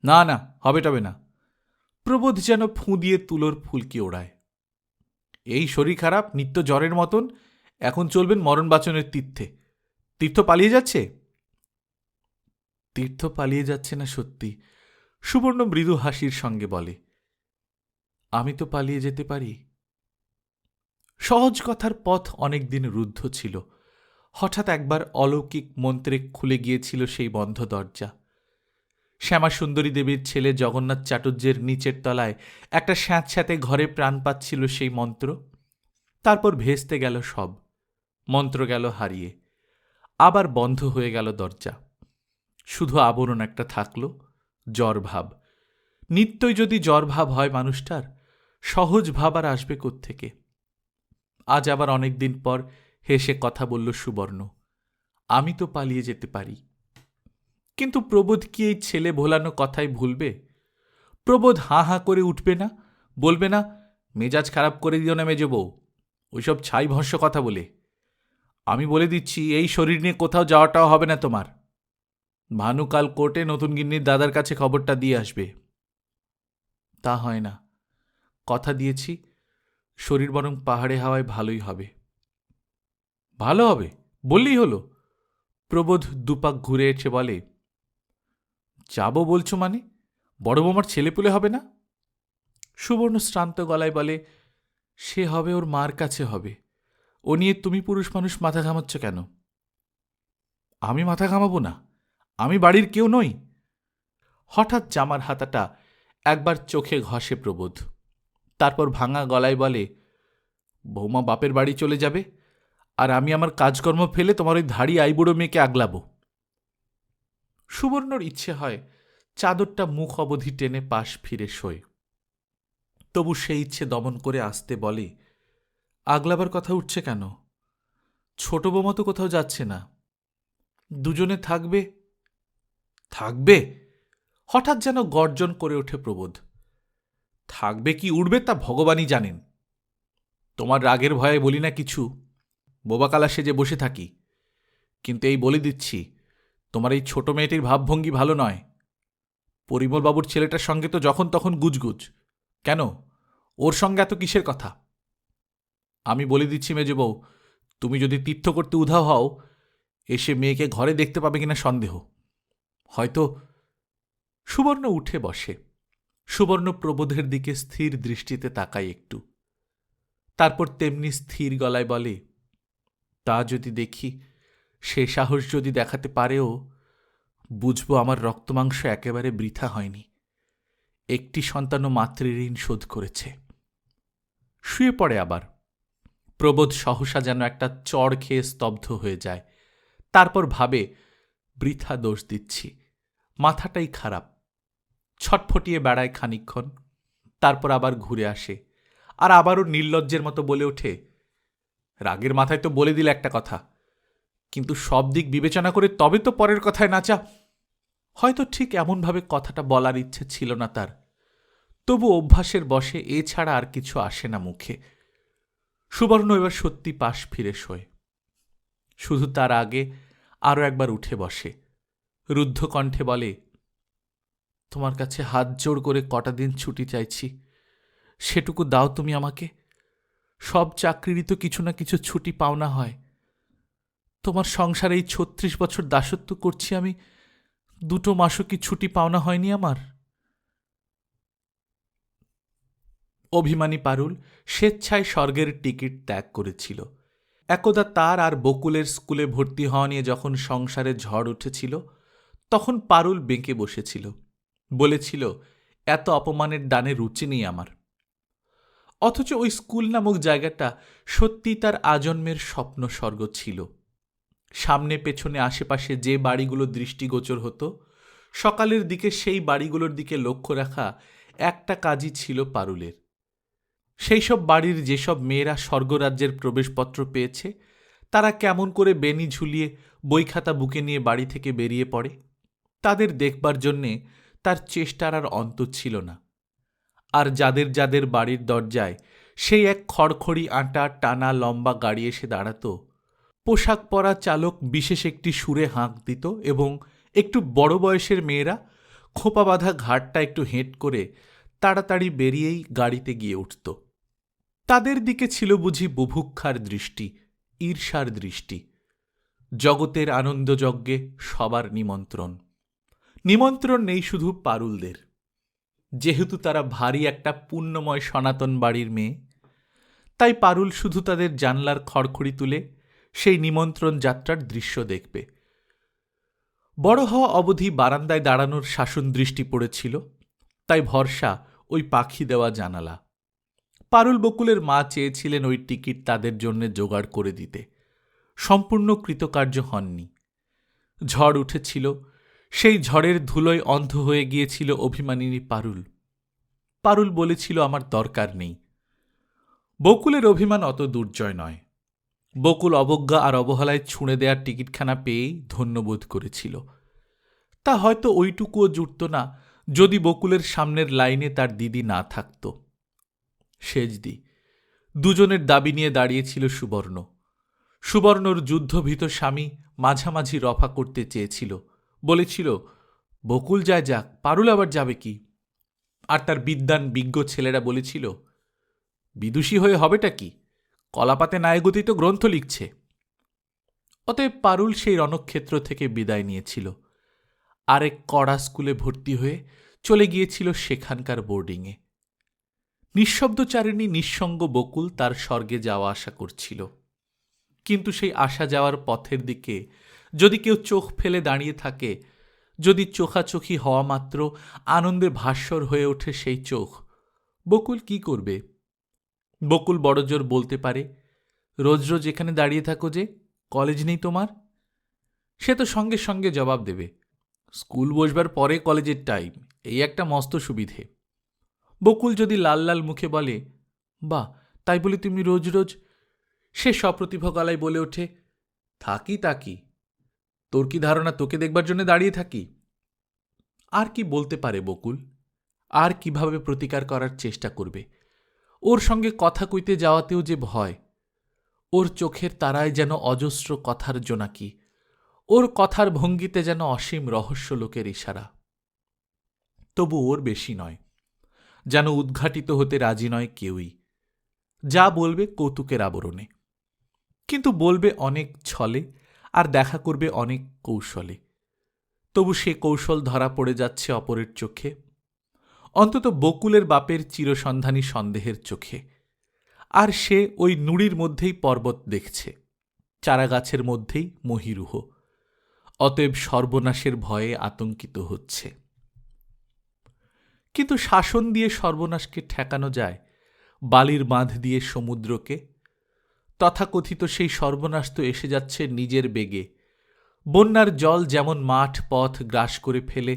না না, হবে টবে না। প্রবোধ যেন ফুঁ দিয়ে তুলোর ফুলকি ওড়ায়। এই শরীর খারাপ, নিত্য জ্বরের মতন, এখন চলবেন মরণ বাচনের তীর্থে। তীর্থ পালিয়ে যাচ্ছে? তীর্থ পালিয়ে যাচ্ছে না সত্যি, সুবর্ণ মৃদু হাসির সঙ্গে বলে, আমি তো পালিয়ে যেতে পারি। সহজ কথার পথ অনেকদিন রুদ্ধ ছিল। হঠাৎ একবার অলৌকিক মন্ত্রে খুলে গিয়েছিল সেই বন্ধ দরজা। শ্যামাসুন্দরী দেবীর ছেলে জগন্নাথ চাটুর্যের নিচের তলায় একটা স্যাঁতস্যাঁতে ঘরে প্রাণ পাচ্ছিল সেই মন্ত্র। তারপর ভেস্তে গেল সব, মন্ত্র গেল হারিয়ে। আবার বন্ধ হয়ে গেল দরজা। শুধু আবরণ একটা থাকল, জ্বর ভাব। নিত্যই যদি জ্বর ভাব হয় মানুষটার, সহজ ভাব আর আসবে কোত্থেকে? আজ আবার অনেকদিন পর হেসে কথা বলল সুবর্ণ, আমি তো পালিয়ে যেতে পারি। কিন্তু প্রবোধ কি এই ছেলে ভোলানো কথাই ভুলবে? প্রবোধ হাঁ হাঁ করে উঠবে না, বলবে না, মেজাজ খারাপ করে দিও না মেজ বউ, ওইসব ছাই ভস্য কথা বলে। আমি বলে দিচ্ছি, এই শরীর নিয়ে কোথাও যাওয়াটাও হবে না তোমার। ভানুকাল কোর্টে নতুন গিন্নির দাদার কাছে খবরটা দিয়ে আসবে। তা হয় না, কথা দিয়েছি, শরীর বরং পাহাড়ে হাওয়ায় ভালোই হবে। ভালো হবে বললেই হলো। প্রবোধ দুপাক ঘুরে এসে বলে, যাব বলছো মানে? বড় বৌমার ছেলেপুলে হবে না? সুবর্ণ শ্রান্ত গলায় বলে, সে হবে ওর মার কাছে হবে। ও নিয়ে তুমি পুরুষ মানুষ মাথা ঘামাচ্ছ কেন? আমি মাথা ঘামাবো না? আমি বাড়ির কেউ নই? হঠাৎ জামার হাতাটা একবার চোখে ঘষে প্রবোধ। তারপর ভাঙা গলায় বলে, বৌমা বাপের বাড়ি চলে যাবে, আর আমি আমার কাজকর্ম ফেলে তোমার ওই ধাড়ি আইবুড়ো মেয়েকে আগলাবো। সুবর্ণর ইচ্ছে হয় চাদরটা মুখ অবধি টেনে পাশ ফিরে শোয়। তবু সেই ইচ্ছে দমন করে আসতে বলে, আগলাবার কথা উঠছে কেন? ছোট বৌমা তো কোথাও যাচ্ছে না, দুজনে থাকবে। থাকবে? হঠাৎ যেন গর্জন করে ওঠে প্রবোধ। থাকবে কি উঠবে তা ভগবানই জানেন। তোমার রাগের ভয়ে বলি না কিছু, বোবাকালা সেজে বসে থাকি। কিন্তু এই বলে দিচ্ছি, তোমার এই ছোট মেয়েটির ভাবভঙ্গি ভালো নয়। পরিমলবাবুর ছেলেটার সঙ্গে তো যখন তখন গুজগুজ। কেন, ওর সঙ্গে এত কিসের কথা? আমি বলে দিচ্ছি মেজ বউ, তুমি যদি তীর্থ করতে উধাও হও, এসে মেয়েকে ঘরে দেখতে পাবে কিনা সন্দেহ। হয়তো। সুবর্ণ উঠে বসে। সুবর্ণ প্রবোধের দিকে স্থির দৃষ্টিতে তাকায় একটু। তারপর তেমনি স্থির গলায় বলে, তা যদি দেখি, সে সাহস যদি দেখাতে পারেও, বুঝব আমার রক্তমাংস একেবারে বৃথা হয়নি। একটি সন্তানও মাতৃঋণ শোধ করেছে। শুয়ে পড়ে আবার। প্রবোধ সহসা যেন একটা চড় খেয়ে স্তব্ধ হয়ে যায়। তারপর ভাবে, বৃথা দোষ দিচ্ছি, মাথাটাই খারাপ। ছটফটিয়ে বেড়ায় খানিকক্ষণ, তারপর আবার ঘুরে আসে, আর আবারও নির্লজ্জের মতো বলে ওঠে, রাগের মাথায় তো বলে দিলে একটা কথা, কিন্তু সব দিক বিবেচনা করে তবে তো পরের কথায় নাচা। হয়তো ঠিক এমনভাবে কথাটা বলার ইচ্ছে ছিল না তার, তবু অভ্যাসের বশে এছাড়া আর কিছু আসে না মুখে। সুবর্ণ এবার সত্যি পাশ ফিরে শোয়। শুধু তার আগে আরও একবার উঠে বসে, রুদ্ধ কণ্ঠে বলে, তোমার কাছে হাত জোড় করে কটা দিন ছুটি চাইছি, সেটুকু দাও তুমি আমাকে। সব চাকরিরই তো কিছু না কিছু ছুটি পাওনা হয়। তোমার সংসারে এই ৩৬ বছর দাসত্ব করছি আমি, ২ মাসও কি ছুটি পাওনা হয়নি আমার? অভিমানী পারুল স্বেচ্ছায় স্বর্গের টিকিট ত্যাগ করেছিল। একদা তার আর বকুলের স্কুলে ভর্তি হওয়া নিয়ে যখন সংসারে ঝড় উঠেছিল, তখন পারুল বেঁকে বসেছিল, বলেছিল, এত অপমানের ডানে রুচি নেই আমার। অথচ ওই স্কুল নামক জায়গাটা সত্যি তার আজন্মের স্বপ্ন স্বর্গ ছিল। সামনে পেছনে আশেপাশে যে বাড়িগুলো দৃষ্টিগোচর হতো, সকালের দিকে সেই বাড়িগুলোর দিকে লক্ষ্য রাখা একটা কাজই ছিল পারুলের। সেই সব বাড়ির যেসব মেয়েরা স্বর্গরাজ্যের প্রবেশপত্র পেয়েছে, তারা কেমন করে বেনি ঝুলিয়ে বইখাতা বুকে নিয়ে বাড়ি থেকে বেরিয়ে পড়ে, তাদের দেখবার জন্যে তার চেষ্টার আর অন্ত ছিল না। আর যাদের যাদের বাড়ির দরজায় সেই এক খড়খড়ি আঁটা টানা লম্বা গাড়ি এসে দাঁড়াত, পোশাক পরা চালক বিশেষ একটি সুরে হাঁক দিত এবং একটু বড় বয়সের মেয়েরা খোঁপা বাঁধা ঘাটটা একটু হেঁট করে তাড়াতাড়ি বেরিয়েই গাড়িতে গিয়ে উঠত। তাদের দিকে ছিল বুঝি বুভুক্ষার দৃষ্টি, ঈর্ষার দৃষ্টি। জগতের আনন্দযজ্ঞে সবার নিমন্ত্রণ। নিমন্ত্রণ নেই শুধু পারুলদের। যেহেতু তারা ভারী একটা পুণ্যময় সনাতন বাড়ির মেয়ে, তাই পারুল শুধু তাদের জানলার খড়খড়ি তুলে সেই নিমন্ত্রণ যাত্রার দৃশ্য দেখবে। বড় হওয়া অবধি বারান্দায় দাঁড়ানোর শাসন দৃষ্টি পড়েছিল, তাই ভরসা ওই পাখি দেওয়া জানালা। পারুল বকুলের মা চেয়েছিলেন ওই টিকিট তাদের জন্য জোগাড় করে দিতে, সম্পূর্ণ কৃতকার্য হননি। ঝড় উঠেছিল, সেই ঝড়ের ধুলোয় অন্ধ হয়ে গিয়েছিল অভিমানিনী পারুল। পারুল বলেছিল, আমার দরকার নেই। বকুলের অভিমান অত দুর্জয় নয়। বকুল অবজ্ঞা আর অবহেলায় ছুঁড়ে দেওয়ার টিকিটখানা পেয়েই ধন্যবোধ করেছিল। তা হয়তো ওইটুকুও জুটত না যদি বকুলের সামনের লাইনে তার দিদি না থাকত। সেজদি দুজনের দাবি নিয়ে দাঁড়িয়েছিল সুবর্ণ। সুবর্ণর যুদ্ধভীত স্বামী মাঝামাঝি রফা করতে চেয়েছিল, বলেছিল, বকুল যায় যাক, পারুল আবার যাবে কি? আর তার বিদ্বান বিজ্ঞ ছেলেরা বলেছিল, বিদুষী হয়ে হবেটা কি, কলাপাতে না এগোতেই তো গ্রন্থ লিখছে। অতএব পারুল সেই রণক্ষেত্র থেকে বিদায় নিয়েছিল, আরেক কড়া স্কুলে ভর্তি হয়ে চলে গিয়েছিল সেখানকার বোর্ডিংয়ে। নিঃশব্দচারিণী নিঃসঙ্গ বকুল তার স্বর্গে যাওয়া আসা করছিল। কিন্তু সেই আসা যাওয়ার পথের দিকে যদি কেউ চোখ ফেলে দাঁড়িয়ে থাকে, যদি চোখাচোখি হওয়া মাত্র আনন্দে ভাস্বর হয়ে ওঠে সেই চোখ, বকুল কি করবে? বকুল বড়জোর বলতে পারে, রোজ রোজ এখানে দাঁড়িয়ে থাকো যে, কলেজ নেই তোমার? সে তো সঙ্গে সঙ্গে জবাব দেবে, স্কুল বসবার পরে কলেজের টাইম, এই একটা মস্ত সুবিধে। বকুল যদি লাল লাল মুখে বলে, বাহ, তাই বলে তুমি রোজ রোজ, সে সপ্রতিভ গলায় বলে ওঠে, থাকি তাকি, তোর কি ধারণা তোকে দেখবার জন্য দাঁড়িয়ে থাকি? আর কি বলতে পারে বকুল? আর কিভাবে প্রতিকার করার চেষ্টা করবে? ওর সঙ্গে কথা কইতে যাওয়াতেও যে ভয়। ওর চোখের তারায় যেন অজস্র কথার জোনাকি, ওর কথার ভঙ্গিতে যেন অসীম রহস্য লোকের ইশারা। তবু ওর বেশি নয়, যেন উদ্ঘাটিত হতে রাজি নয় কেউই। যা বলবে কৌতুকের আবরণে, কিন্তু বলবে অনেক ছলে আর দেখা করবে অনেক কৌশলে। তবু সে কৌশল ধরা পড়ে যাচ্ছে অপরের চোখে, অন্তত বকুলের বাপের চিরসন্ধানী সন্দেহের চোখে। আর সে ওই নুড়ির মধ্যেই পর্বত দেখছে, চারাগাছের মধ্যেই মহীরুহ। অতএব সর্বনাশের ভয়ে আতঙ্কিত হচ্ছে। কিন্তু শাসন দিয়ে সর্বনাশকে ঠেকানো যায়, বালির বাঁধ দিয়ে সমুদ্রকে। তথাকথিত সেই সর্বনাশ তো এসে যাচ্ছে নিজের বেগে। বন্যার জল যেমন মাঠ পথ গ্রাস করে ফেলে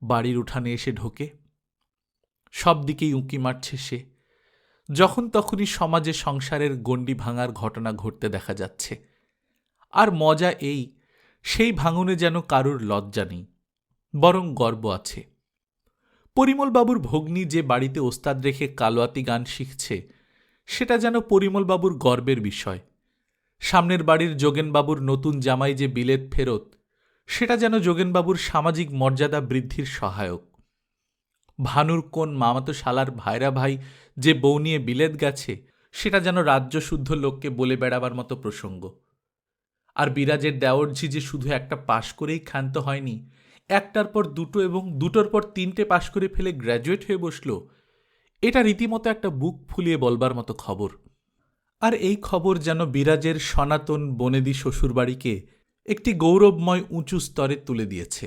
বাড়ির উঠানে এসে ঢোকে, সব দিকেই উঁকি মারছে সে। যখন তখনই সমাজে সংসারের গণ্ডি ভাঙার ঘটনা ঘটতে দেখা যাচ্ছে। আর মজা এই, সেই ভাঙনে যেন কারুর লজ্জা নেই, বরং গর্ব আছে। পরিমলবাবুর ভগ্নী যে বাড়িতে ওস্তাদ রেখে কালোয়াতি গান শিখছে, সেটা যেন পরিমলবাবুর গর্বের বিষয়। সামনের বাড়ির যোগেনবাবুর নতুন জামাই যে বিলেত ফেরত, সেটা যেন যোগেনবাবুর সামাজিক মর্যাদা বৃদ্ধির সহায়ক। ভানুর কোন মামাতো শালার ভাইরা ভাই যে বউ নিয়ে বিলেত গেছে, সেটা যেন রাজ্যশুদ্ধ লোককে বলে বেড়াবার মতো প্রসঙ্গ। আর বিরাজের দেওরঝি যে শুধু একটা পাশ করেই ক্ষান্ত হয়নি, একটার পর দুটো এবং দুটোর পর তিনটে পাশ করে ফেলে গ্র্যাজুয়েট হয়ে বসল, এটা রীতিমতো একটা বুক ফুলিয়ে বলবার মতো খবর। আর এই খবর যেন বিরাজের সনাতন বনেদি শ্বশুরবাড়িকে একটি গৌরবময় উঁচু স্তরে তুলে দিয়েছে।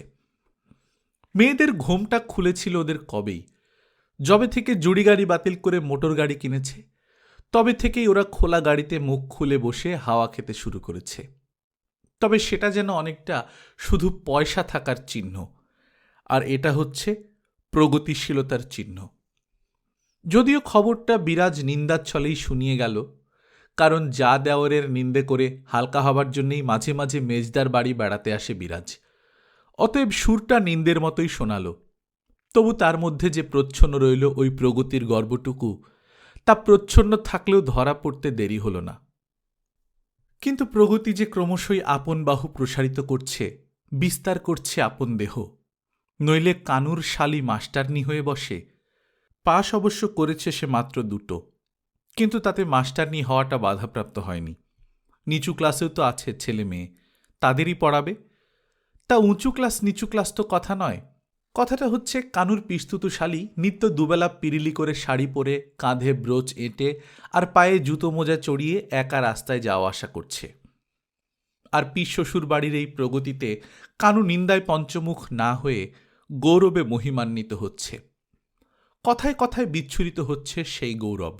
মেয়েদের ঘোমটা খুলেছিল ওদের কবেই। যবে থেকে জুড়ি গাড়ি বাতিল করে মোটর গাড়ি কিনেছে, তবে থেকেই ওরা খোলা গাড়িতে মুখ খুলে বসে হাওয়া খেতে শুরু করেছে। তবে সেটা যেন অনেকটা শুধু পয়সা থাকার চিহ্ন, আর এটা হচ্ছে প্রগতিশীলতার চিহ্ন। যদিও খবরটা বিরাজ নিন্দার ছলেই শুনিয়ে গেল, কারণ যা দেওরের নিন্দে করে হালকা হবার জন্যই মাঝে মাঝে মেজদার বাড়ি বেড়াতে আসে বিরাজ। অতএব সুরটা নিন্দের মতোই শোনাল। তবু তার মধ্যে যে প্রচ্ছন্ন রইল ওই প্রগতির গর্বটুকু, তা প্রচ্ছন্ন থাকলেও ধরা পড়তে দেরি হল না। কিন্তু প্রগতি যে ক্রমশই আপন বাহু প্রসারিত করছে, বিস্তার করছে আপন দেহ, নইলে কানুর শালি মাস্টারনি হয়ে বসে। পাশ অবশ্য করেছে সে মাত্র দুটো, কিন্তু তাতে মাস্টারনি হওয়াটা বাধাপ্রাপ্ত হয়নি। নিচু ক্লাসেও তো আছে ছেলে মেয়ে, তাদেরই পড়াবে। তা উঁচু ক্লাস নিচু ক্লাস তো কথা নয়, কথাটা হচ্ছে কানুর পিস্তুতু শালি নিত্য দুবেলা পিরিলি করে শাড়ি পরে, কাঁধে ব্রোচ এঁটে আর পায়ে জুতো মোজা চড়িয়ে একা রাস্তায় যাওয়া আসা করছে। আর পিস শ্বশুর বাড়ির এই প্রগতিতে কানু নিন্দায় পঞ্চমুখ না হয়ে গৌরবে মহিমান্বিত হচ্ছে। কথায় কথায় বিচ্ছুরিত হচ্ছে সেই গৌরব।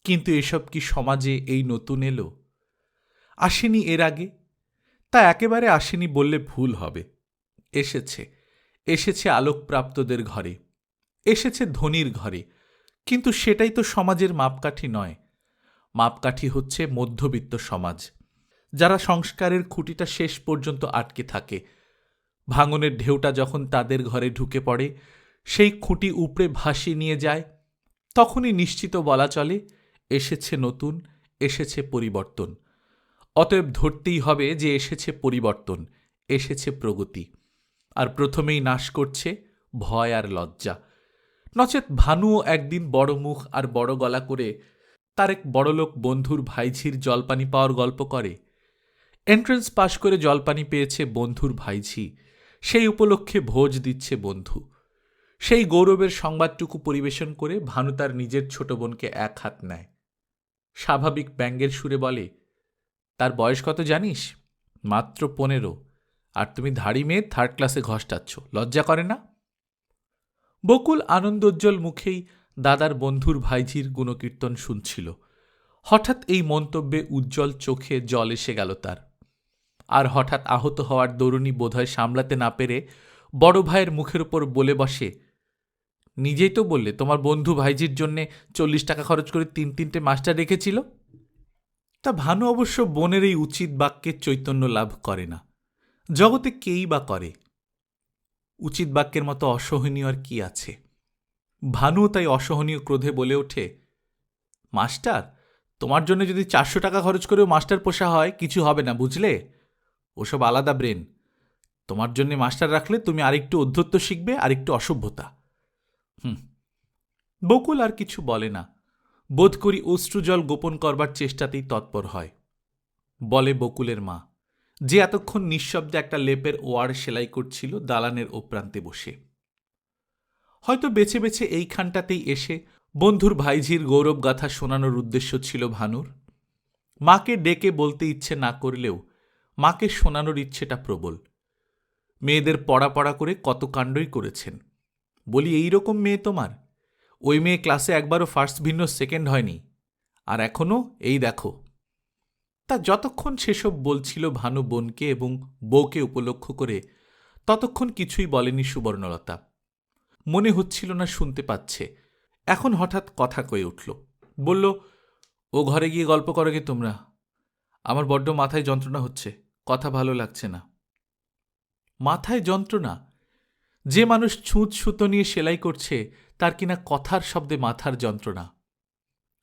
কিন্তু এসব কি সমাজে এই নতুন এলো? আসেনি এর আগে? তা একেবারে আসেনি বললে ভুল হবে। এসেছে, এসেছে আলোকপ্রাপ্তদের ঘরে, এসেছে ধনীর ঘরে, কিন্তু সেটাই তো সমাজের মাপকাঠি নয়। মাপকাঠি হচ্ছে মধ্যবিত্ত সমাজ, যারা সংস্কারের খুঁটিটা শেষ পর্যন্ত আটকে থাকে। ভাঙনের ঢেউটা যখন তাদের ঘরে ঢুকে পড়ে, সেই খুঁটি উপড়ে ভাসিয়ে নিয়ে যায়, তখনই নিশ্চিত বলা চলে এসেছে নতুন, এসেছে পরিবর্তন। অতএব ধরতেই হবে যে এসেছে পরিবর্তন, এসেছে প্রগতি। আর প্রথমেই নাশ করছে ভয় আর লজ্জা। নচেত ভানুও একদিন বড় মুখ আর বড় গলা করে তার এক বড়লোক বন্ধুর ভাইঝির জলপানি পাওয়ার গল্প করে। এন্ট্রেন্স পাশ করে জলপানি পেয়েছে বন্ধুর ভাইঝি, সেই উপলক্ষে ভোজ দিচ্ছে বন্ধু। সেই গৌরবের সংবাদটুকু পরিবেশন করে ভানু তার নিজের ছোট বোনকে এক হাত নেয়। স্বাভাবিক ব্যঙ্গের সুরে বলে, তার বয়স কত জানিস? মাত্র 15, আর তুমি ধাড়ি মেয়ে থার্ড ক্লাসে ঘষ্টাচ্ছ, লজ্জা করে না? বকুল আনন্দোজ্জ্বল মুখেই দাদার বন্ধুর ভাইঝির গুণকীর্তন শুনছিল। হঠাৎ এই মন্তব্যে উজ্জ্বল চোখে জল এসে গেল তার। আর হঠাৎ আহত হওয়ার দরুনি বোধহয় সামলাতে না পেরে বড় ভাইয়ের মুখের উপর বলে বসে, নিজেই তো বললে তোমার বন্ধু ভাইঝির জন্যে 40 টাকা খরচ করে 3 মাস্টার রেখেছিল। তা ভানু অবশ্য বোনের এই উচিত বাক্যের চৈতন্য লাভ করে না। জগতে কেই বা করে? উচিত বাক্যের মতো অসহনীয় আর কি আছে? ভানুও তাই অসহনীয় ক্রোধে বলে ওঠে, মাস্টার, তোমার জন্য যদি 400 টাকা খরচ করেও মাস্টার পোষা হয়, কিছু হবে না, বুঝলে? ওসব আলাদা ব্রেন। তোমার জন্য মাস্টার রাখলে তুমি আরেকটু অধ্যত্ব শিখবে, আরেকটু অসভ্যতা। বকুল আর কিছু বলে না, বোধ করি অশ্রুজল গোপন করবার চেষ্টাতেই তৎপর হয়। বলে বকুলের মা, যে এতক্ষণ নিঃশব্দে একটা লেপের ওয়ার সেলাই করছিল দালানের ও প্রান্তে বসে। হয়তো বেছে বেছে এইখানটাতেই এসে বন্ধুর ভাইঝির গৌরবগাথা শোনানোর উদ্দেশ্য ছিল ভানুর। মাকে ডেকে বলতে ইচ্ছে না করলেও মাকে শোনানোর ইচ্ছেটা প্রবল। মেয়েদের পড়া করে কত কাণ্ডই করেছেন। বলি, এই রকম মেয়ে তোমার? ওই মেয়ে ক্লাসে একবারও ফার্স্ট ভিন্ন সেকেন্ড হয়নি, আর এখনও এই দেখো। তা যতক্ষণ সেসব বলছিল ভানু বোনকে এবং বউকে উপলক্ষ করে, ততক্ষণ কিছুই বলেনি সুবর্ণলতা। মনে হচ্ছিল না শুনতে পাচ্ছে। এখন হঠাৎ কথা কয়ে উঠল, বলল, ও ঘরে গিয়ে গল্প করো গে তোমরা। আমার বড্ড মাথায় যন্ত্রণা হচ্ছে, কথা ভালো লাগছে না। মাথায় যন্ত্রণা? যে মানুষ ছুঁচ সুতো নিয়ে সেলাই করছে, তার কিনা কথার শব্দে মাথার যন্ত্রণা?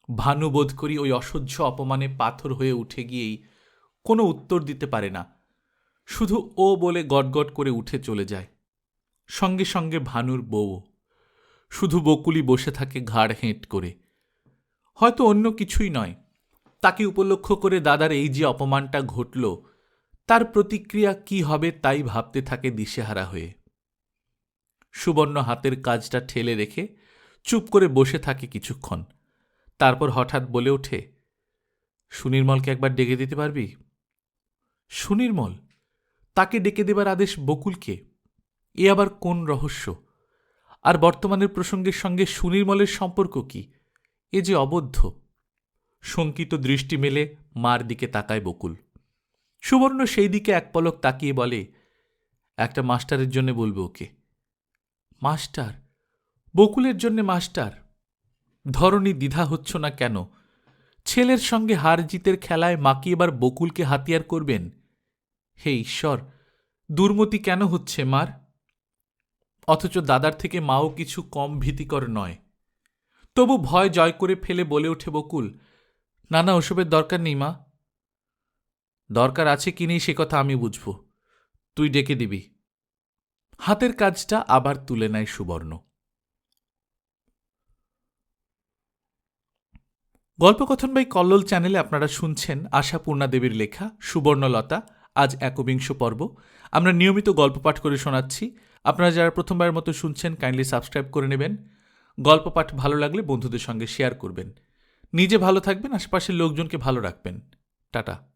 ভানু বোধ করি ওই অসহ্য অপমানে পাথর হয়ে উঠে গিয়েই কোনো উত্তর দিতে পারে না। শুধু ও বলে গটগট করে উঠে চলে যায়। সঙ্গে সঙ্গে ভানুর বউ। শুধু বকুলি বসে থাকে ঘাড় হেঁট করে। হয়তো অন্য কিছুই নয়, তাকে উপলক্ষ করে দাদার এই যে অপমানটা ঘটল, তার প্রতিক্রিয়া কি হবে তাই ভাবতে থাকে দিশেহারা হয়ে। সুবর্ণ হাতের কাজটা ঠেলে রেখে চুপ করে বসে থাকে কিছুক্ষণ। তারপর হঠাৎ বলে ওঠে, সুনির্মলকে একবার ডেকে দিতে পারবি? সুনির্মল? তাকে ডেকে দেবার আদেশ বকুলকে? এ আবার কোন রহস্য? আর বর্তমানের প্রসঙ্গের সঙ্গে সুনির্মলের সম্পর্ক কি? এ যে অবদ্ধ। শঙ্কিত দৃষ্টি মেলে মার দিকে তাকায় বকুল। সুবর্ণ সেই দিকে এক পলক তাকিয়ে বলে, একটা মাস্টারের জন্য বলবে ওকে। মাস্টার? বকুলের জন্যে মাস্টার? ধরনী দ্বিধা হচ্ছ না কেন? ছেলের সঙ্গে হার জিতের খেলায় মাকি এবার বকুলকে হাতিয়ার করবেন? হে ঈশ্বর, দুর্মতি কেন হচ্ছে মার? অথচ দাদার থেকে মাও কিছু কম ভীতিকর নয়। তবু ভয় জয় করে ফেলে বলে ওঠে বকুল, না না, ওসবের দরকার নেই মা। দরকার আছে কি নেই সে কথা আমি বুঝব, তুই ডেকে দিবি। হাতের কাজটা আবার তুলে নেয় সুবর্ণ। গল্পকথন বাই কল্লোল চ্যানেলে আপনারা শুনছেন আশাপূর্ণা দেবীর লেখা সুবর্ণলতা, আজ ১বিংশ পর্ব। আমরা নিয়মিত গল্প পাঠ করে শোনাচ্ছি। আপনারা যারা প্রথমবারের মতো শুনছেন কাইন্ডলি সাবস্ক্রাইব করে নেবেন। গল্প পাঠ ভালো লাগলে বন্ধুদের সঙ্গে শেয়ার করবেন। নিজে ভালো থাকবেন, আশেপাশের লোকজনকে ভালো রাখবেন। টাটা।